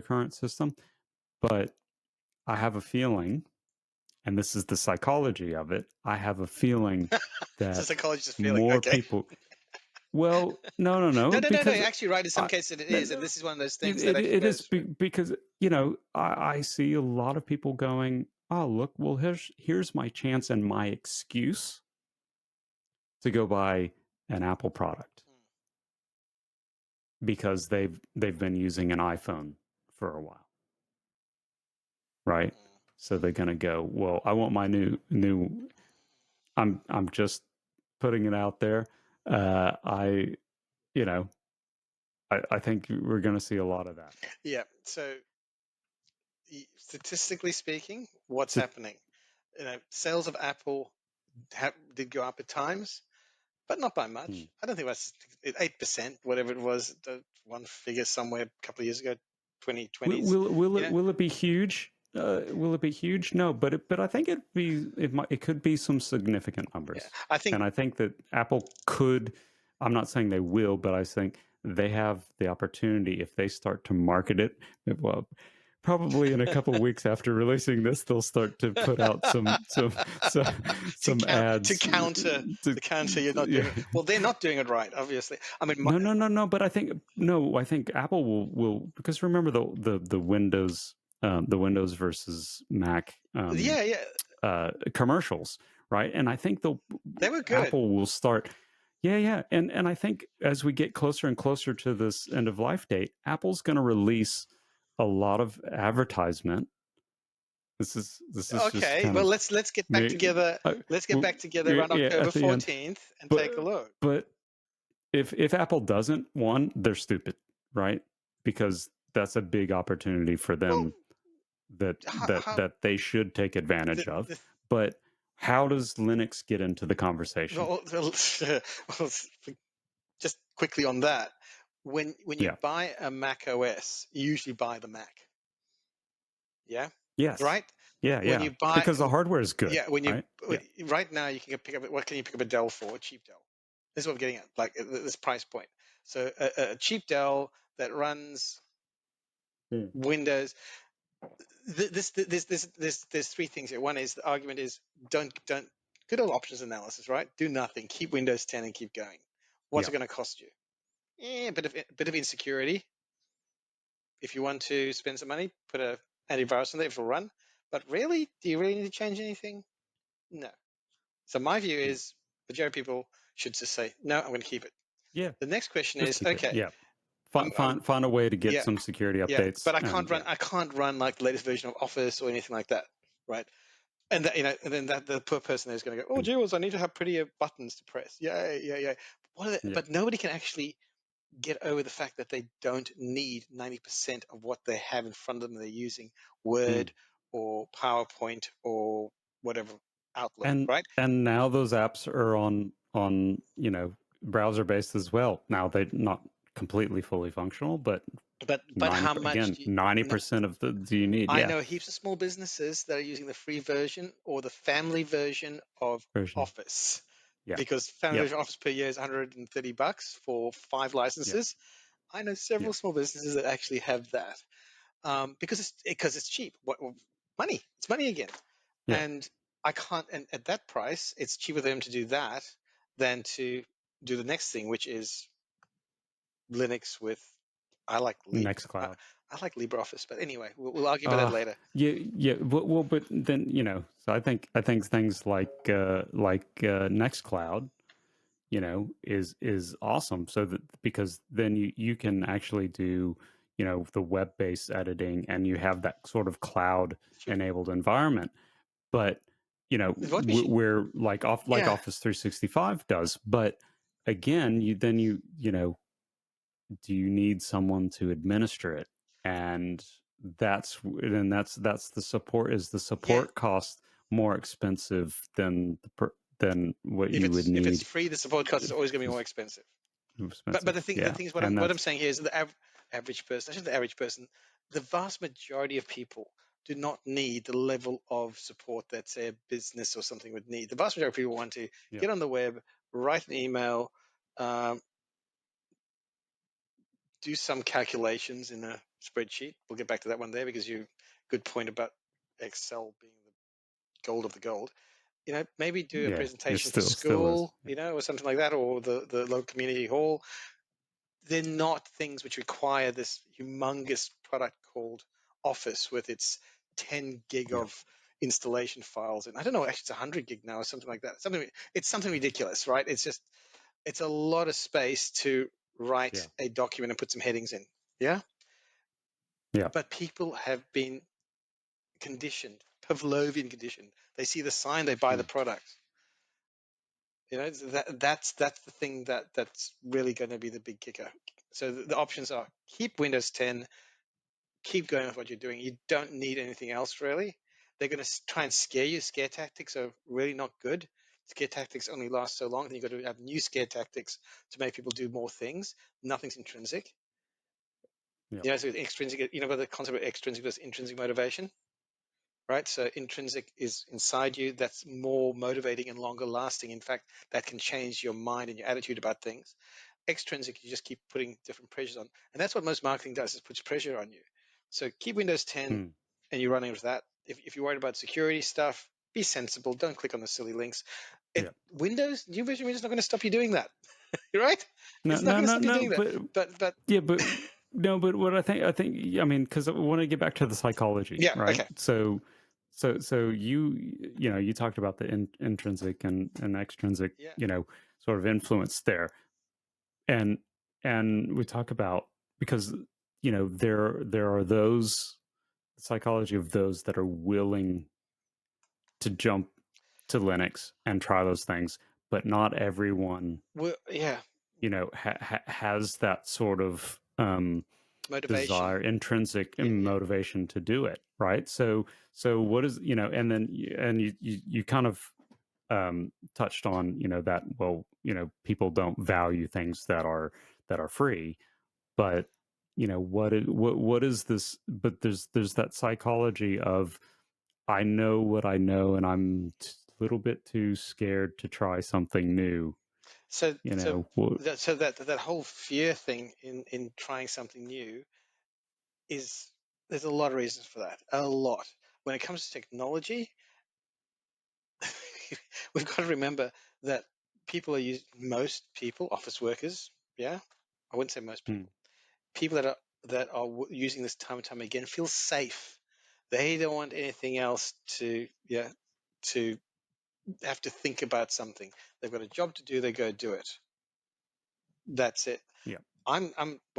current system. But I have a feeling, and this is the psychology of it, I have a feeling So that psychology is feeling more okay. people, well, no, No. because You're actually right. In some I, cases, it no, is, and no, this is one of those it, things that it, actually it is goes through. because, I see a lot of people going, oh, look, well, here's my chance and my excuse to go buy an Apple product because they've been using an iPhone for a while, right? So they're going to go, well, I want my new. I'm just putting it out there. I you know I think we're going to see a lot of that. Yeah. So statistically speaking, what's So, happening? Sales of Apple did go up at times, but not by hmm. much. I don't think that's 8%, whatever it was. The one figure somewhere a couple of years ago, 2020s. Will it be huge? Will it be huge? No, but I think it could be some significant Yeah, numbers, I think and I think that Apple could. I'm not saying they will, but I think they have the opportunity if they start to market it. Well, probably in a couple of weeks after releasing this, they'll start to put out some some to ads. counter you're not doing Yeah. it. Well, they're not doing it right, obviously. I mean, No. But I think no. I think Apple will because remember the Windows versus Mac yeah, yeah, commercials, right? And I think they were good. Apple will start. Yeah. And I think as we get closer and closer to this end of life date, Apple's going to release a lot of advertisement. This is just Okay, kind well, of let's get back me. together. Let's get back together Yeah, around yeah, October at the end, 14th and but take a look. but if Apple doesn't, one, they're stupid, right? Because that's a big opportunity for Well, them that how they should take advantage of. the But how does Linux get into the conversation? well, well, just quickly on that, when you Yeah. buy a Mac OS, you usually buy the Mac. Yeah, Yes. right. When Yeah. you buy, Because the hardware is good, yeah, when you right? Yeah. right now you can pick up. What can you pick up a Dell for? A cheap Dell. This is what I'm getting at, like this price point. So a cheap Dell that runs Mm. Windows. There's three things here. One is the argument is don't good old options analysis, right? Do nothing. Keep Windows 10 and keep going. What's Yeah. it going to cost you? Bit of insecurity. If you want to spend some money, put a antivirus on there, it'll run. But really, do you really need to change anything? No. So my view Mm. is majority of people should just say, no, I'm going to keep it. Yeah. The next question Just is, keep it. okay, Yeah. I'm Find a way to get yeah, some security yeah, updates but and yeah. I can't run like the latest version of Office or anything like that, right? And that, and then that the poor person is going to go, oh, Mm. Jules, I need to have prettier buttons to press. Yeah. Yeah. But nobody can actually get over the fact that they don't need 90% of what they have in front of them. They're using Mm. Word or PowerPoint or whatever Outlook, right? And now those apps are on browser based as well. Now they're not completely fully functional, but But 90 how much again do you, no, 90% of the do you need? I Yeah, know heaps of small businesses that are using the free version or the family version of version. Office Yeah, because family yep, version of Office per year is $130 for 5 yep, licenses. I know several yep, small businesses that actually have that because it's cheap. Money? It's money again. yeah. And I can't. And at that price, it's cheaper for them to do that than to do the next thing, which is Linux with. I like Nextcloud. I like LibreOffice, but anyway, we'll argue about that later. Yeah. But then so I think things like Nextcloud, is awesome. So that because then you can actually do the web based editing and you have that sort of cloud Sure. enabled environment. But What we should, we're like yeah, Office 365 does. But again, do you need someone to administer it? And that's the support. Is the yeah. support cost more expensive than what you would If it's need free, the support cost is if always going to be more it's expensive. But expensive? the Yeah, thing is and what I'm that's saying here is the average person, actually the average person, the vast majority of people do not need the level of support that say a business or something would need. The vast majority of people want to yeah, get on the web, write an email, um, do some calculations in a spreadsheet. We'll get back to that one there because you good point about Excel being the gold of the gold. Maybe do a yeah. It presentation for still is. school, or something like that, or the local community hall. They're not things which require this humongous product called Office with its 10 gig Yeah, of installation files. And I don't know, actually it's 100 gig now or something like that. It's something ridiculous, right? It's a lot of space to write yeah, a document and put some headings in. Yeah. yeah. But people have been conditioned Pavlovian condition. They see the sign, they buy the Mm. product. That's the thing that's really going to be the big kicker. So the options are keep Windows 10, keep going with what you're doing. You don't need anything else really. They're going to try and scare you. Scare tactics are really not good. Scare tactics only last so long. Then you've got to have new scare tactics to make people do more things. Nothing's intrinsic. Yep. So extrinsic, about the concept of extrinsic versus intrinsic motivation, right? So intrinsic is inside you. That's more motivating and longer lasting. In fact, that can change your mind and your attitude about things. Extrinsic, you just keep putting different pressures on. And that's what most marketing does, is puts pressure on you. So keep Windows 10 Mm. and you're running with that. If you're worried about security stuff, be sensible. Don't click on the silly links. Yep. New version Windows is not going to stop you doing that, right? No, It's not no, going to no, stop you no. doing that. But But yeah, but no, but what I mean, because I want to get back to the psychology, yeah, right? okay, So you talked about the intrinsic and extrinsic, yeah. sort of influence there, and we talk about, because there are those, psychology of those that are willing to jump to Linux and try those things, but not everyone, Well, yeah, has that sort of motivation. desire, intrinsic Yeah, yeah. motivation to do it, right? So what is, and then you kind of touched on, that, well, people don't value things that are free, but what is this? But there's that psychology of, I know what I know, and I'm a little bit too scared to try something new. So You so know, what, that whole fear thing in trying something new is, there's a lot of reasons for that. A lot. When it comes to technology, we've got to remember that most people, office workers, yeah, I wouldn't say most hmm, people that are using this time and time again feel safe. They don't want anything else to have to think about something. They've got a job to do. They go do it. That's it. yeah, I'm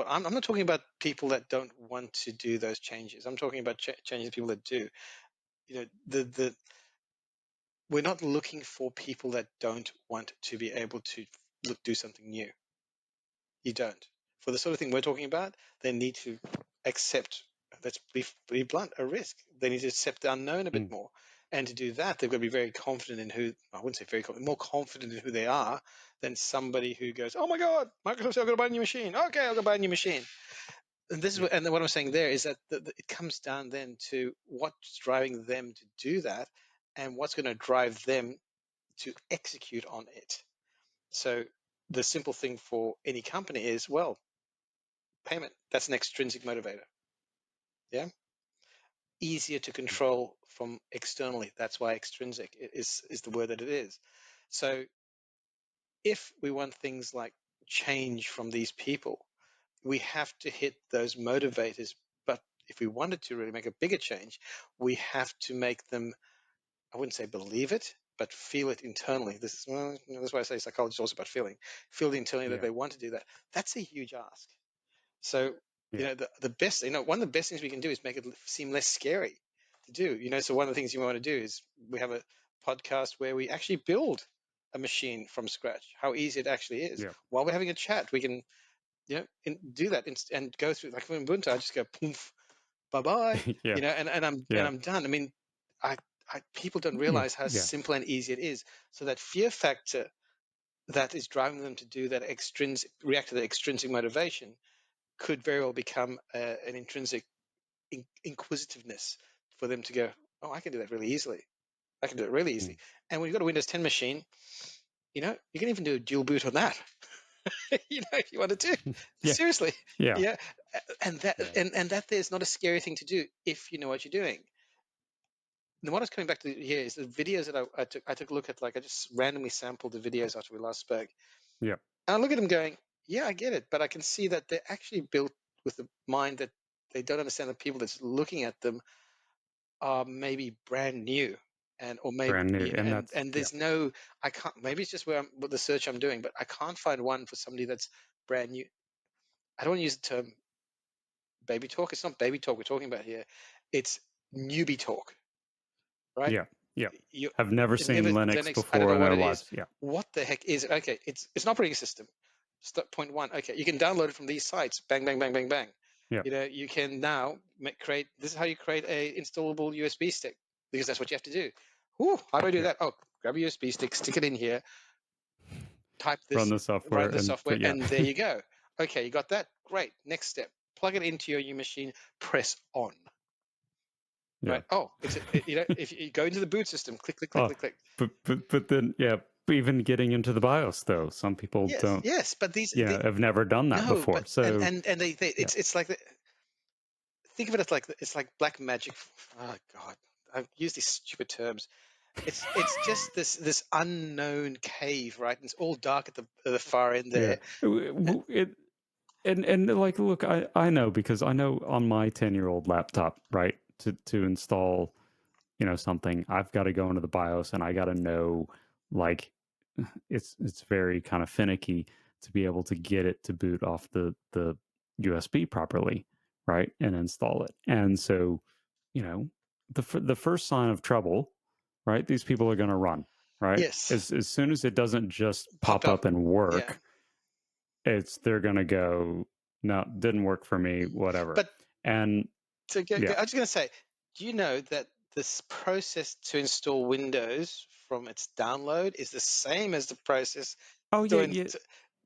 not talking about people that don't want to do those changes. I'm talking about changes people that do. The We're not looking for people that don't want to be able to do something new. You don't. For the sort of thing we're talking about, they need to accept, let's be blunt, a risk. They need to accept the unknown a bit hmm, more. And to do that, they've got to be very confident in who, I wouldn't say very confident, more confident in who they are than somebody who goes, oh my God, Microsoft said I've got to buy a new machine. Okay, I'll go buy a new machine. And this is yeah, what I'm saying there is that it comes down then to what's driving them to do that and what's going to drive them to execute on it. So the simple thing for any company is, well, payment. That's an extrinsic motivator. Yeah. Easier to hmm, control from externally. That's why extrinsic is the word that it is. So if we want things like change from these people, we have to hit those motivators. But if we wanted to really make a bigger change, we have to make them, I wouldn't say believe it, but feel it internally. That's why I say psychology is also about feeling. Feel internally that yeah, they want to do that. That's a huge ask. So, yeah, the best, one of the best things we can do is make it seem less scary to do. So one of the things you want to do is we have a podcast where we actually build a machine from scratch, how easy it actually is. yeah, While we're having a chat, we can, do that and go through, like in Ubuntu, I just go poof, bye bye, yeah, and yeah, I'm done. I mean, I, people don't yeah, realize how yeah, simple and easy it is. So that fear factor that is driving them to do that react to the extrinsic motivation could very well become an intrinsic inquisitiveness for them to go, oh, I can do that really easily. I can do it really hmm, easily. And when you've got a Windows 10 machine, you can even do a dual boot on that. If you wanted to. yeah, Seriously, yeah, yeah. And that yeah, and that there's not a scary thing to do if you know what you're doing. And what I was coming back to here is the videos that I took. I took a look at, like, I just randomly sampled the videos after we last spoke, yeah, and I look at them going, yeah, I get it, but I can see that they're actually built with the mind that they don't understand the people that's looking at them are maybe brand new, and or maybe, brand new, yeah, and and that's, and yeah, there's no, I can't, maybe it's just with the search I'm doing, but I can't find one for somebody that's brand new. I don't want to use the term baby talk. It's not baby talk we're talking about here. It's newbie talk. right? Yeah. Yeah. You Have never seen never Linux Linux. I don't before know in what their it is. lives. Yeah. What the heck is it? Okay, it's an operating system. Step point one. Okay, you can download it from these sites. Bang, bang, bang, bang, bang. Yeah. You can now create. This is how you create a installable USB stick, because that's what you have to do. Whew, how do I do Yeah. that? Oh, grab a USB stick, stick it in here, type Run this, the software write the and software, yeah. and there you go. Okay, you got that? Great. Next step. Plug it into your new machine. Press on. Yeah. Right. Oh, if you go into the boot system, click, click, click, Oh, click, click. but then yeah, even getting into the BIOS though, some people Yes, don't, yes, but have never done that no, before. but So and they yeah. it's like think of it as like it's like black magic. Oh God, I've used these stupid terms. It's just this unknown cave, right? And it's all dark at the far end Yeah. there. It, and like look, I know because I know on my 10-year-old laptop, right, to install, something, I've got to go into the BIOS and I got to know, like, it's very kind of finicky to be able to get it to boot off the USB properly, right, and install it. And so, you know, the first sign of trouble, right? These people are going to run, right? Yes, As soon as it doesn't just popped pop up. up and Yeah. work, they're going to go, no, didn't work for me, whatever. But And yeah. I was going to say, do you know that this process to install Windows from its download is the same as the process Oh yeah, doing, yeah.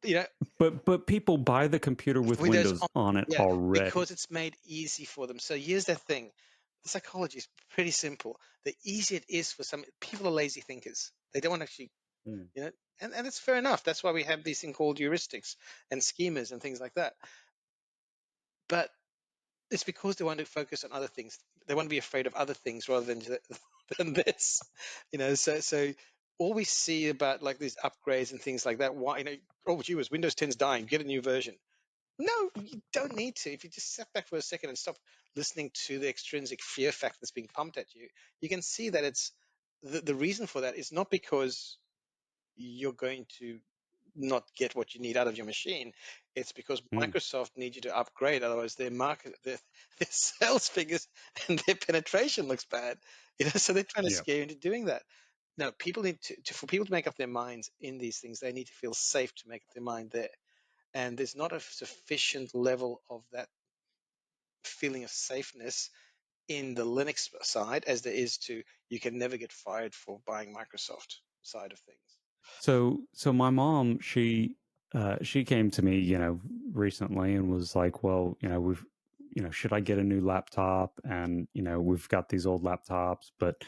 you know, But people buy the computer with Windows Windows on? on it Yeah, already. because it's made easy for them. So here's the thing: the psychology is pretty simple. The easier it is for some people, are lazy thinkers. They don't want to actually, Mm, you know, and it's fair enough. That's why we have these things called heuristics and schemas and things like that. But it's because they want to focus on other things. They want to be afraid of other things rather than than this, So all we see about like these upgrades and things like that. Why, oh, gee, was Windows 10's dying? Get a new version. No, you don't need to. If you just step back for a second and stop listening to the extrinsic fear factor that's being pumped at you, you can see that it's the reason for that is not because you're going to not get what you need out of your machine. It's because mm, Microsoft needs you to upgrade, otherwise their market, their sales figures and their penetration looks bad. So they're trying to yeah. scare you into doing that. No, people need for people to make up their minds in these things. They need to feel safe to make up their mind there, and there's not a sufficient level of that feeling of safeness in the Linux side as there is to you can never get fired for buying Microsoft side of things. So my mom, she came to me, recently and was like, well, should I get a new laptop? And we've got these old laptops, but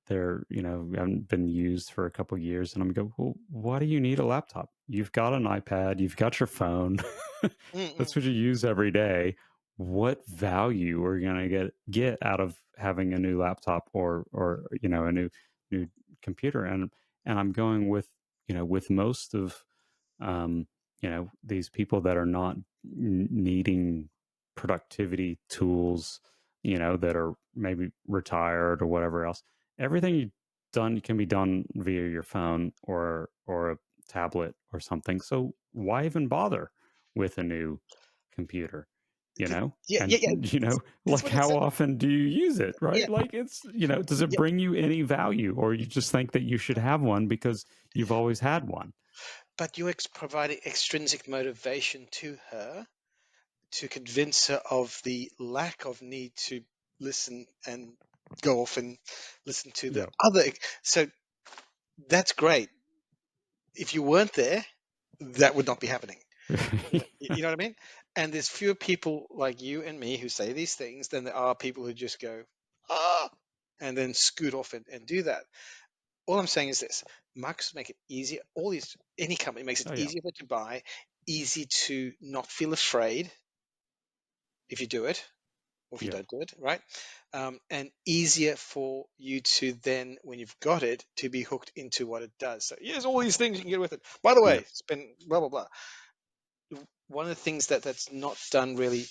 they're haven't been used for a couple of years. And I'm go, well, why do you need a laptop? You've got an iPad, you've got your phone. Mm-mm. That's what you use every day. What value are you gonna get out of having a new laptop or a new computer? And I'm going with with most of these people that are not needing productivity tools, that are maybe retired or whatever else. Everything you done can be done via your phone or a tablet or something. So why even bother with a new computer? Yeah, And yeah, yeah. That's like what it's. how often do you use it, Yeah, right? Like it's does it yeah. bring you any value, or you just think that you should have one because you've always had one? But you're providing extrinsic motivation to her to convince her of the lack of need to listen and go off and listen to the Yeah. other. So that's great. If you weren't there, that would not be happening. You know what I mean? And there's fewer people like you and me who say these things than there are people who just go, ah, and then scoot off and do that. All I'm saying is this: Microsoft make it easier. Any company makes it Oh yeah. easier to buy, easy to not feel afraid if you do it or if you Yeah. don't do it, right? And easier for you to then, when you've got it, to be hooked into what it does. So here's all these things you can get with it. By the Yeah. way, spend blah blah blah. One of the things that's not done really,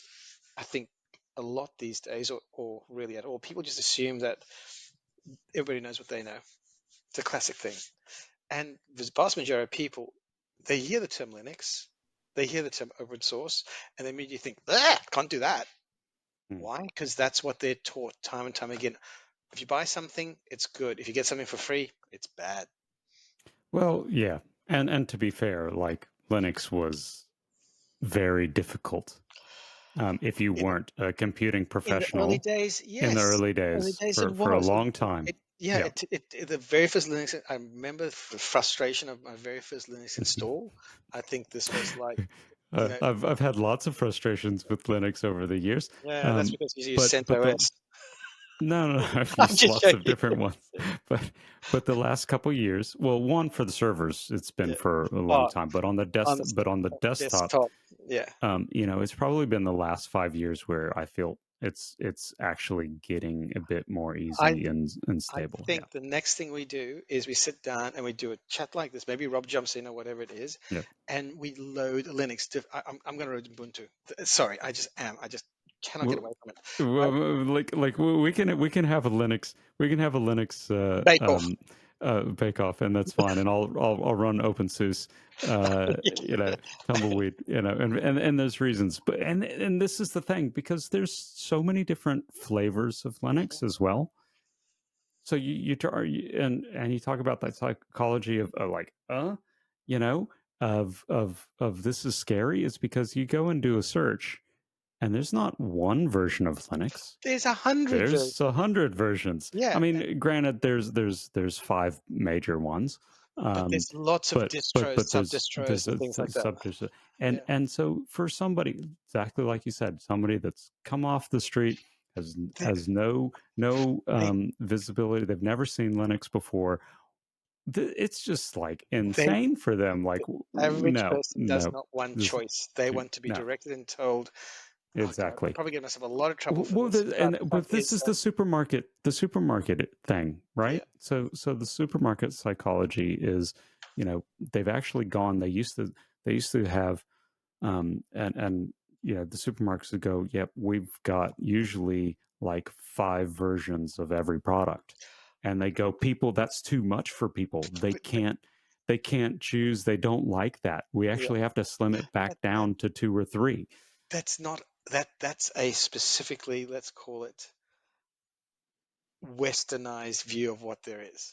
I think, a lot these days, or really at all, people just assume that everybody knows what they know. It's a classic thing. And the vast majority of people, they hear the term Linux, they hear the term open source, and they immediately think, ah, can't do that. Mm. Why? Because that's what they're taught time and time again. If you buy something, it's good. If you get something for free, it's bad. Well, yeah. And to be fair, like Linux was very difficult if you In weren't a computing in the early professional days, in the yes. early Early days days it for a was. long time. Yeah, Yeah. the very first Linux, I remember the frustration of my very first Linux install. I think this was like, you know, I've had lots of frustrations with Linux over the years, yeah, that's um, because you use but the CentOS. no, no, I've I'm used just lots of joking. different ones, but the last couple years, well, one for the servers, it's been Yeah. for a long Oh, time, on the but on the desktop, desktop. Yeah. it's probably been the last 5 years where I feel it's actually getting a bit more I easy and I stable. Yeah, think the next thing we do is we sit down and we do a chat like this. Maybe Rob jumps in or whatever it is, yeah. and we load Linux. I'm going to load Ubuntu. Sorry, I just am. I just cannot get Well, away from it. Right? like we can have a Linux Bake off. bake off, and that's fine. And I'll run OpenSUSE, tumbleweed, and there's reasons. But and this is the thing, because there's so many different flavors of Linux as well. So and you talk about that psychology of like you know of this is scary, is because you go and do a search, and there's not one version of Linux. There's 100 There's a versions. hundred versions. I Yeah, mean, granted, there's five major ones, but um, there's lots of distros, but sub-distros, there's and a things like that. subdivision, Yeah, and so for somebody exactly like you said, somebody that's come off the street, they, has no they, visibility, they've never seen Linux before. It's just like they, insane for them. Like, the average no, person does no, not want this, choice. They want to be no, directed and told, "Oh God, I'm exactly. probably getting myself a lot of trouble for Well, this." But the but fact this is is that, the supermarket thing, yeah, right? So the supermarket psychology is, they've actually gone. They used to have, and the supermarkets would go, yep, we've got usually like five versions of every product, and they go, people, that's too much for people. They can't choose. They don't like that. We yeah. actually have to slim it back But down to two or three. that's not that's a specifically, let's call it, westernized view of what there is,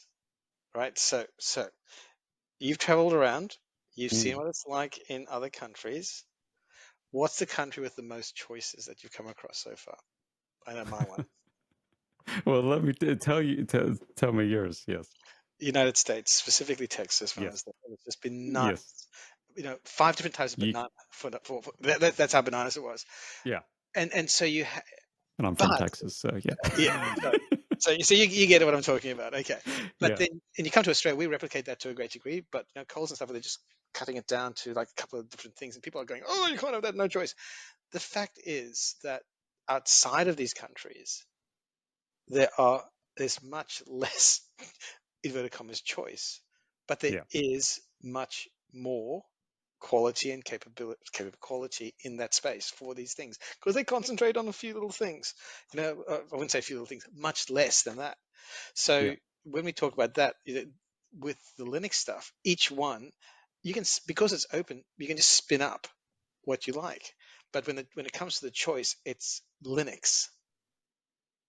right? So you've traveled around, you've seen Mm. what it's like in other countries. What's the country with the most choices that you've come across so far? I know my one. Well, let me tell me yours. Yes, United States, specifically Texas, when I was yes, there. It's just yes, bananas. Five different types of Ye- banana that's how bananas it was. yeah. And so And I'm from but Texas, so yeah, yeah, so you get what I'm talking about, okay? But yeah, then, and you come to Australia, we replicate that to a great degree. But Coles and stuff, they're just cutting it down to like a couple of different things, and people are going, "Oh, you can't have that, no choice." The fact is that outside of these countries, there's much less inverted commas choice, but there yeah, is much more quality and quality in that space for these things because they concentrate on a few little things. I wouldn't say a few little things, much less than that. So yeah, when we talk about that, with the Linux stuff, each one because it's open, you can just spin up what you like. But when it comes to the choice, it's Linux,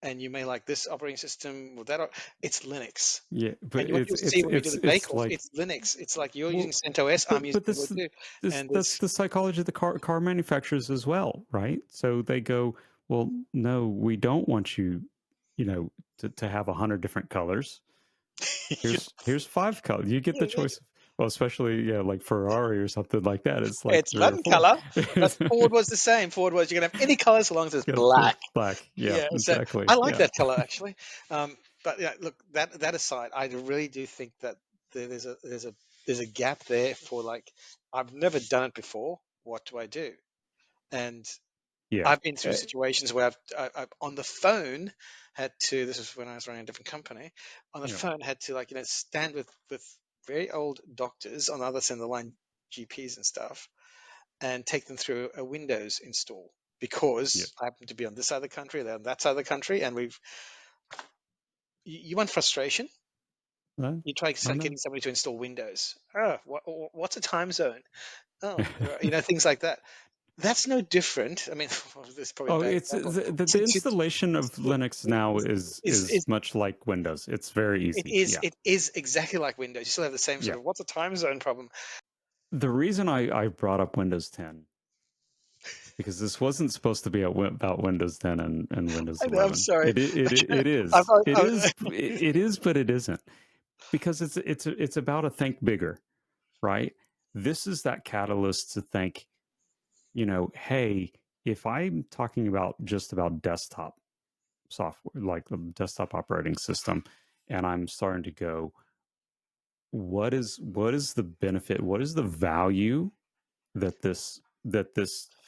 and you may like this operating system or that. It's Linux. yeah. But And what it's you'll see it's when we do it's the it's bake-off, like, it's Linux. It's like you're using well, CentOS, I'm using but this Ubuntu, this and that's there's the psychology of the car manufacturers as well, right? So they go, well, no, we don't want you, to have 100 different colors. Here's five colors. You get the choice. Well, especially, yeah, like Ferrari or something like that. It's like it's three or one four. color, but Ford was the same. Ford was, you can have any color as long as it's Got black. black. Yeah, Yeah, so exactly. I like Yeah, that color actually. But yeah, look, that aside, I really do think that there's a gap there for like, I've never done it before. What do I do? And yeah, I've been through situations where I've on the phone had to. This was when I was running a different company. On the yeah, phone, had to, like, stand with very old doctors on the other side of the line, GPs and stuff, and take them through a Windows install yeah. because I happen to be on this side of the country, they're on that side of the country, and you want frustration. I, You try I know. getting somebody to install Windows. Oh, what's a time zone? Oh, things like that. That's no different. I mean, this is probably a Oh, bad it's example. the To, to, installation of to, Linux now is is much like Windows. It's very easy. Yeah. it is exactly like Windows. You still have the same sort Yeah. of what's a time zone problem. The reason I brought up Windows 10, because this wasn't supposed to be about Windows 10 and Windows I know, I'm 11. sorry. It I've, is. It I've, is. It is, but it isn't, because it's about a think bigger, right? This is that catalyst to think, hey, if I'm talking about just about desktop software, like the desktop operating system, and I'm starting to go, what is the benefit? What is the value that this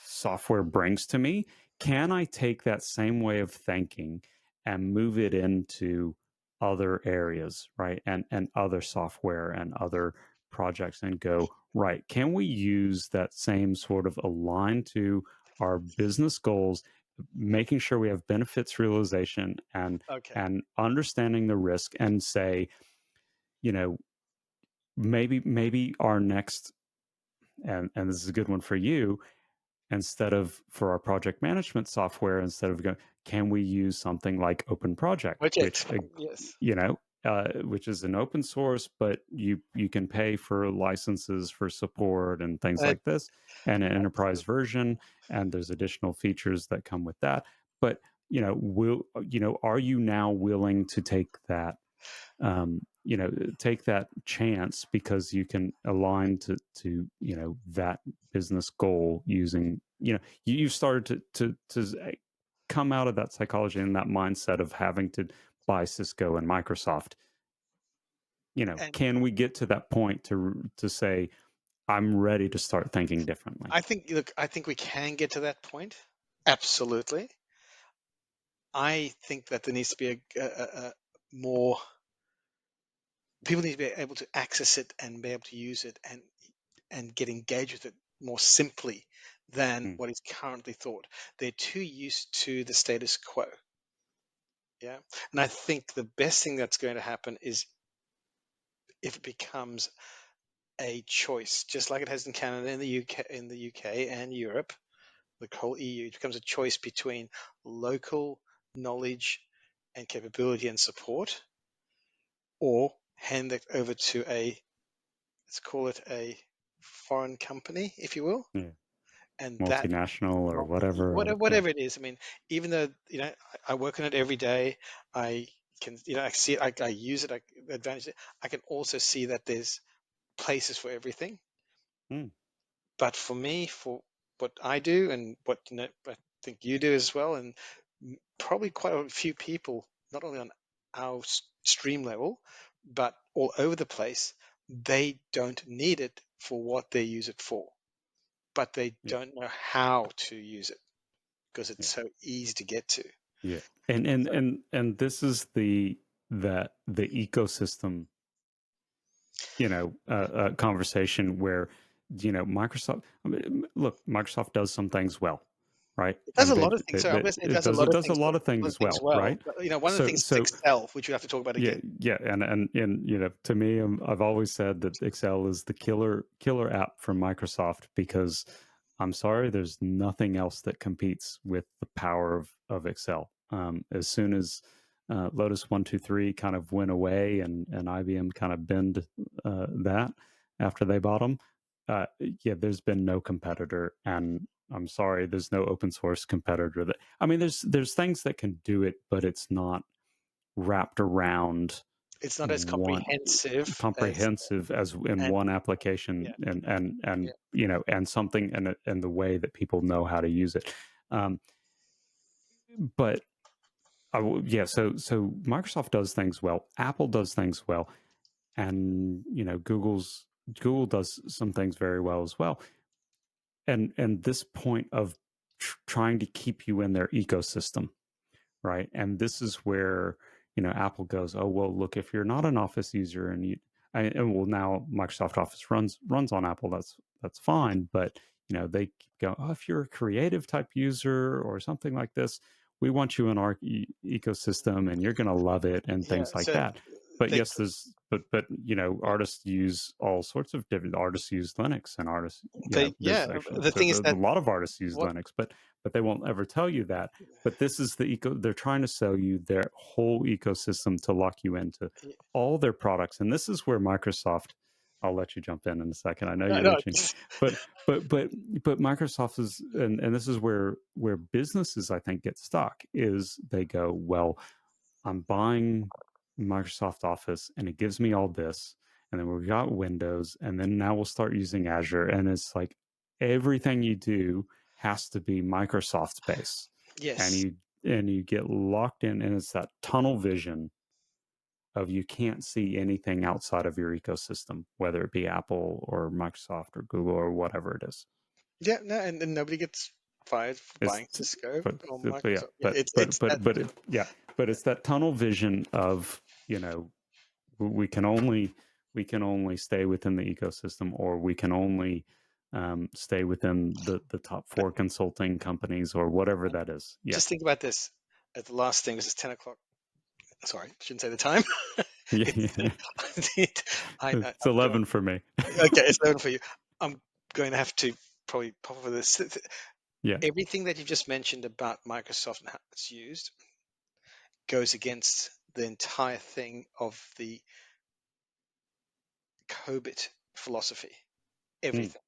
software brings to me? Can I take that same way of thinking and move it into other areas, right? And other software and other projects, and go, right, can we use that same sort of align to our business goals, making sure we have benefits realization and okay. and understanding the risk, and say, you know, maybe our next, and this is a good one for you, instead of, for our project management software, instead of going, can we use something like Open Project, which Project. Yes. which is an open source, but you can pay for licenses for support and things Uh, like this, and an enterprise Absolutely. version, and there's additional features that come with that. But are you now willing to take that chance, because you can align to that business goal using, you've started to come out of that psychology and that mindset of having to buy Cisco and Microsoft. And Can we get to that point to say, I'm ready to start thinking differently? I think, look, I think we can get to that point. Absolutely. I think that there needs to be a more, people need to be able to access it and be able to use it and get engaged with it more simply than Mm, what is currently thought. They're too used to the status quo. Yeah. And I think the best thing that's going to happen is if it becomes a choice, just like it has in Canada and the UK and Europe, the whole EU, it becomes a choice between local knowledge and capability and support, or hand it over to let's call it a foreign company, if you will. yeah, And that multinational or whatever. Yeah. whatever it is, I mean, even though, I work on it every day, I can, I see it, I use it, I advantage it. I can also see that there's places for everything. Mm, But for me, for what I do and what, I think you do as well, and probably quite a few people, not only on our stream level, but all over the place, they don't need it for what they use it for, but they yeah. don't know how to use it because it's Yeah. so easy to get to. Yeah. And So this is the ecosystem, conversation where, Microsoft. I mean, look, Microsoft does some things well, right? it does And a lot of things. So I'm going to say it does a lot it of does a things, lot of things well, well. right? But, one of the So things is so Excel, which we have to talk about yeah, again. yeah, and to me, I've always said that Excel is the killer app from Microsoft, because I'm sorry, there's nothing else that competes with the power of Excel. As soon as Lotus 1-2-3 kind of went away, and IBM kind of bend that after they bought them, yeah, there's been no competitor, and I'm sorry, there's no open source competitor. That, I mean, there's things that can do it, but it's not wrapped around It's not as one comprehensive as, comprehensive as in and one application, yeah, and yeah. and something, and the way that people know how to use it. um, but yeah, so Microsoft does things well, Apple does things well, and Google does some things very well as well. And this point of trying to keep you in their ecosystem, right? And this is where, Apple goes, oh well, look, if you're not an Office user, and well, now Microsoft Office runs on Apple, that's fine, but they go, oh, if you're a creative type user or something like this, we want you in our ecosystem, and you're going to love it, and Yeah, things like so that. but they, yes, but artists use all sorts of different artists use Linux, and artists, there's yeah. actually The thing is a that lot of artists use what Linux, but they won't ever tell you that. But this is they're trying to sell you their whole ecosystem to lock you into all their products, and this is where Microsoft. I'll let you jump in a second. I know no, you're no, itching, but but Microsoft is, and this is where businesses I think get stuck is they go, well, I'm buying Microsoft Office and it gives me all this. And then we've got Windows, and then now we'll start using Azure. And it's like everything you do has to be Microsoft based. And yes, you get locked in, and it's that tunnel vision of you can't see anything outside of your ecosystem, whether it be Apple or Microsoft or Google or whatever it is. yeah, no, and nobody gets fired for It's buying Cisco but or yeah, Microsoft. Yeah, it's that. but it's that tunnel vision of, we can only stay within the ecosystem, or we can only stay within the top But four consulting companies or whatever that is. Yeah, just think about this. At the last thing was 10 o'clock. Sorry, shouldn't say the time. yeah, It's yeah. It's I'm going. 11 for me. Okay, it's over for you. I'm going to have to probably pop over this. Yeah. Everything that you've just mentioned about Microsoft and how it's used goes against the entire thing of the COBIT philosophy. Mm, Everything,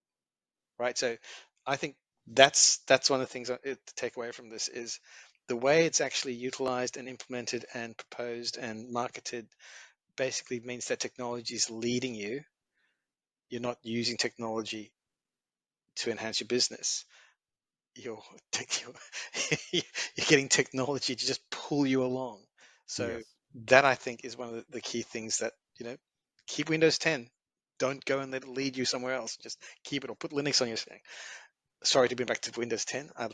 right? So I think that's one of the things to take away from this is the way it's actually utilized and implemented and proposed and marketed basically means that technology is leading you. You're not using technology to enhance your business. You're you're getting technology to just pull you along. So yes. that I think is one of the key things that, keep Windows 10. Don't go and let it lead you somewhere else. Just keep it or put Linux on your thing. Sorry to be back to Windows 10. I've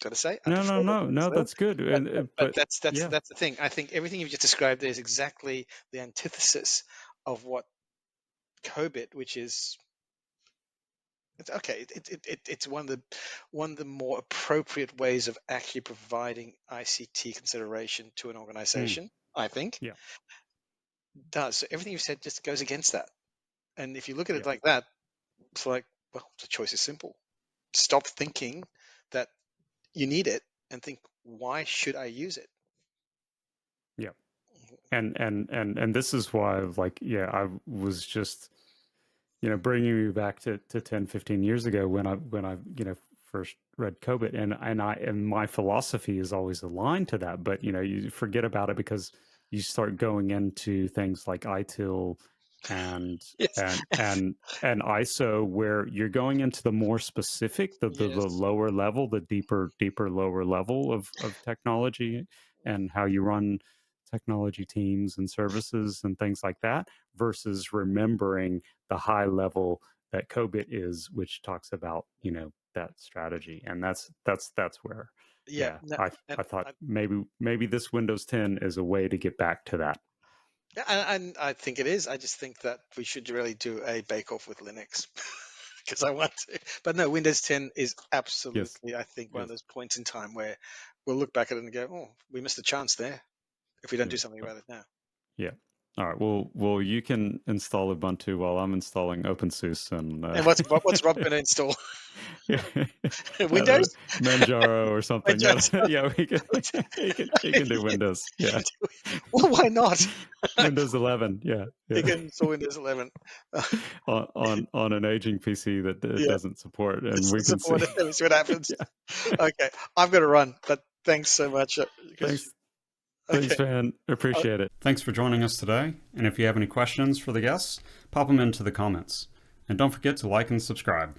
got to say I No, no, prefer no, Windows no. 11. That's good. But But that's yeah. that's the thing. I think everything you've just described there is exactly the antithesis of what COBIT, which is it's okay. It's one of the more appropriate ways of actually providing ICT consideration to an Mm, organization. I think yeah. does so. Everything you've said just goes against that. And if you look at Yeah. it like that, it's like, well, the choice is simple. Stop thinking that you need it and think, why should I use it? Yeah. And this is why, like, yeah, I was just, bringing me back to 10, 15 years ago when I first read COBIT, and my philosophy is always aligned to that, but you forget about it because you start going into things like ITIL and Yes, and ISO, where you're going into the more specific, the yes, lower level, the deeper lower level of technology, and how you run technology teams and services and things like that, versus remembering the high level that COBIT is, which talks about that strategy, and that's where, yeah. yeah, No, I thought and, maybe this Windows 10 is a way to get back to that. yeah, and I think it is. I just think that we should really do a bake-off with Linux because I want to. But no, Windows 10 is Yes, absolutely, I think, one of yes, those points in time where we'll look back at it and go, "Oh, we missed a chance there if we don't yeah, do something about it now." yeah. All right. Well, you can install Ubuntu while I'm installing OpenSUSE and And what's Rob going to install? yeah, I don't know, Windows? Manjaro or something. I Windows? don't, yeah, we can. He can do Windows. Yeah, Well, why not? Windows 11. Yeah, You yeah. can install Windows 11. On an aging PC that Yeah, doesn't support, and it's we can see. support it. Let me see what happens. Yeah. Okay, I've got to run, but thanks so much. Because Thanks. Thanks, okay, Van. uh, Appreciate it. Thanks for joining us today. And if you have any questions for the guests, pop them into the comments. And don't forget to like and subscribe.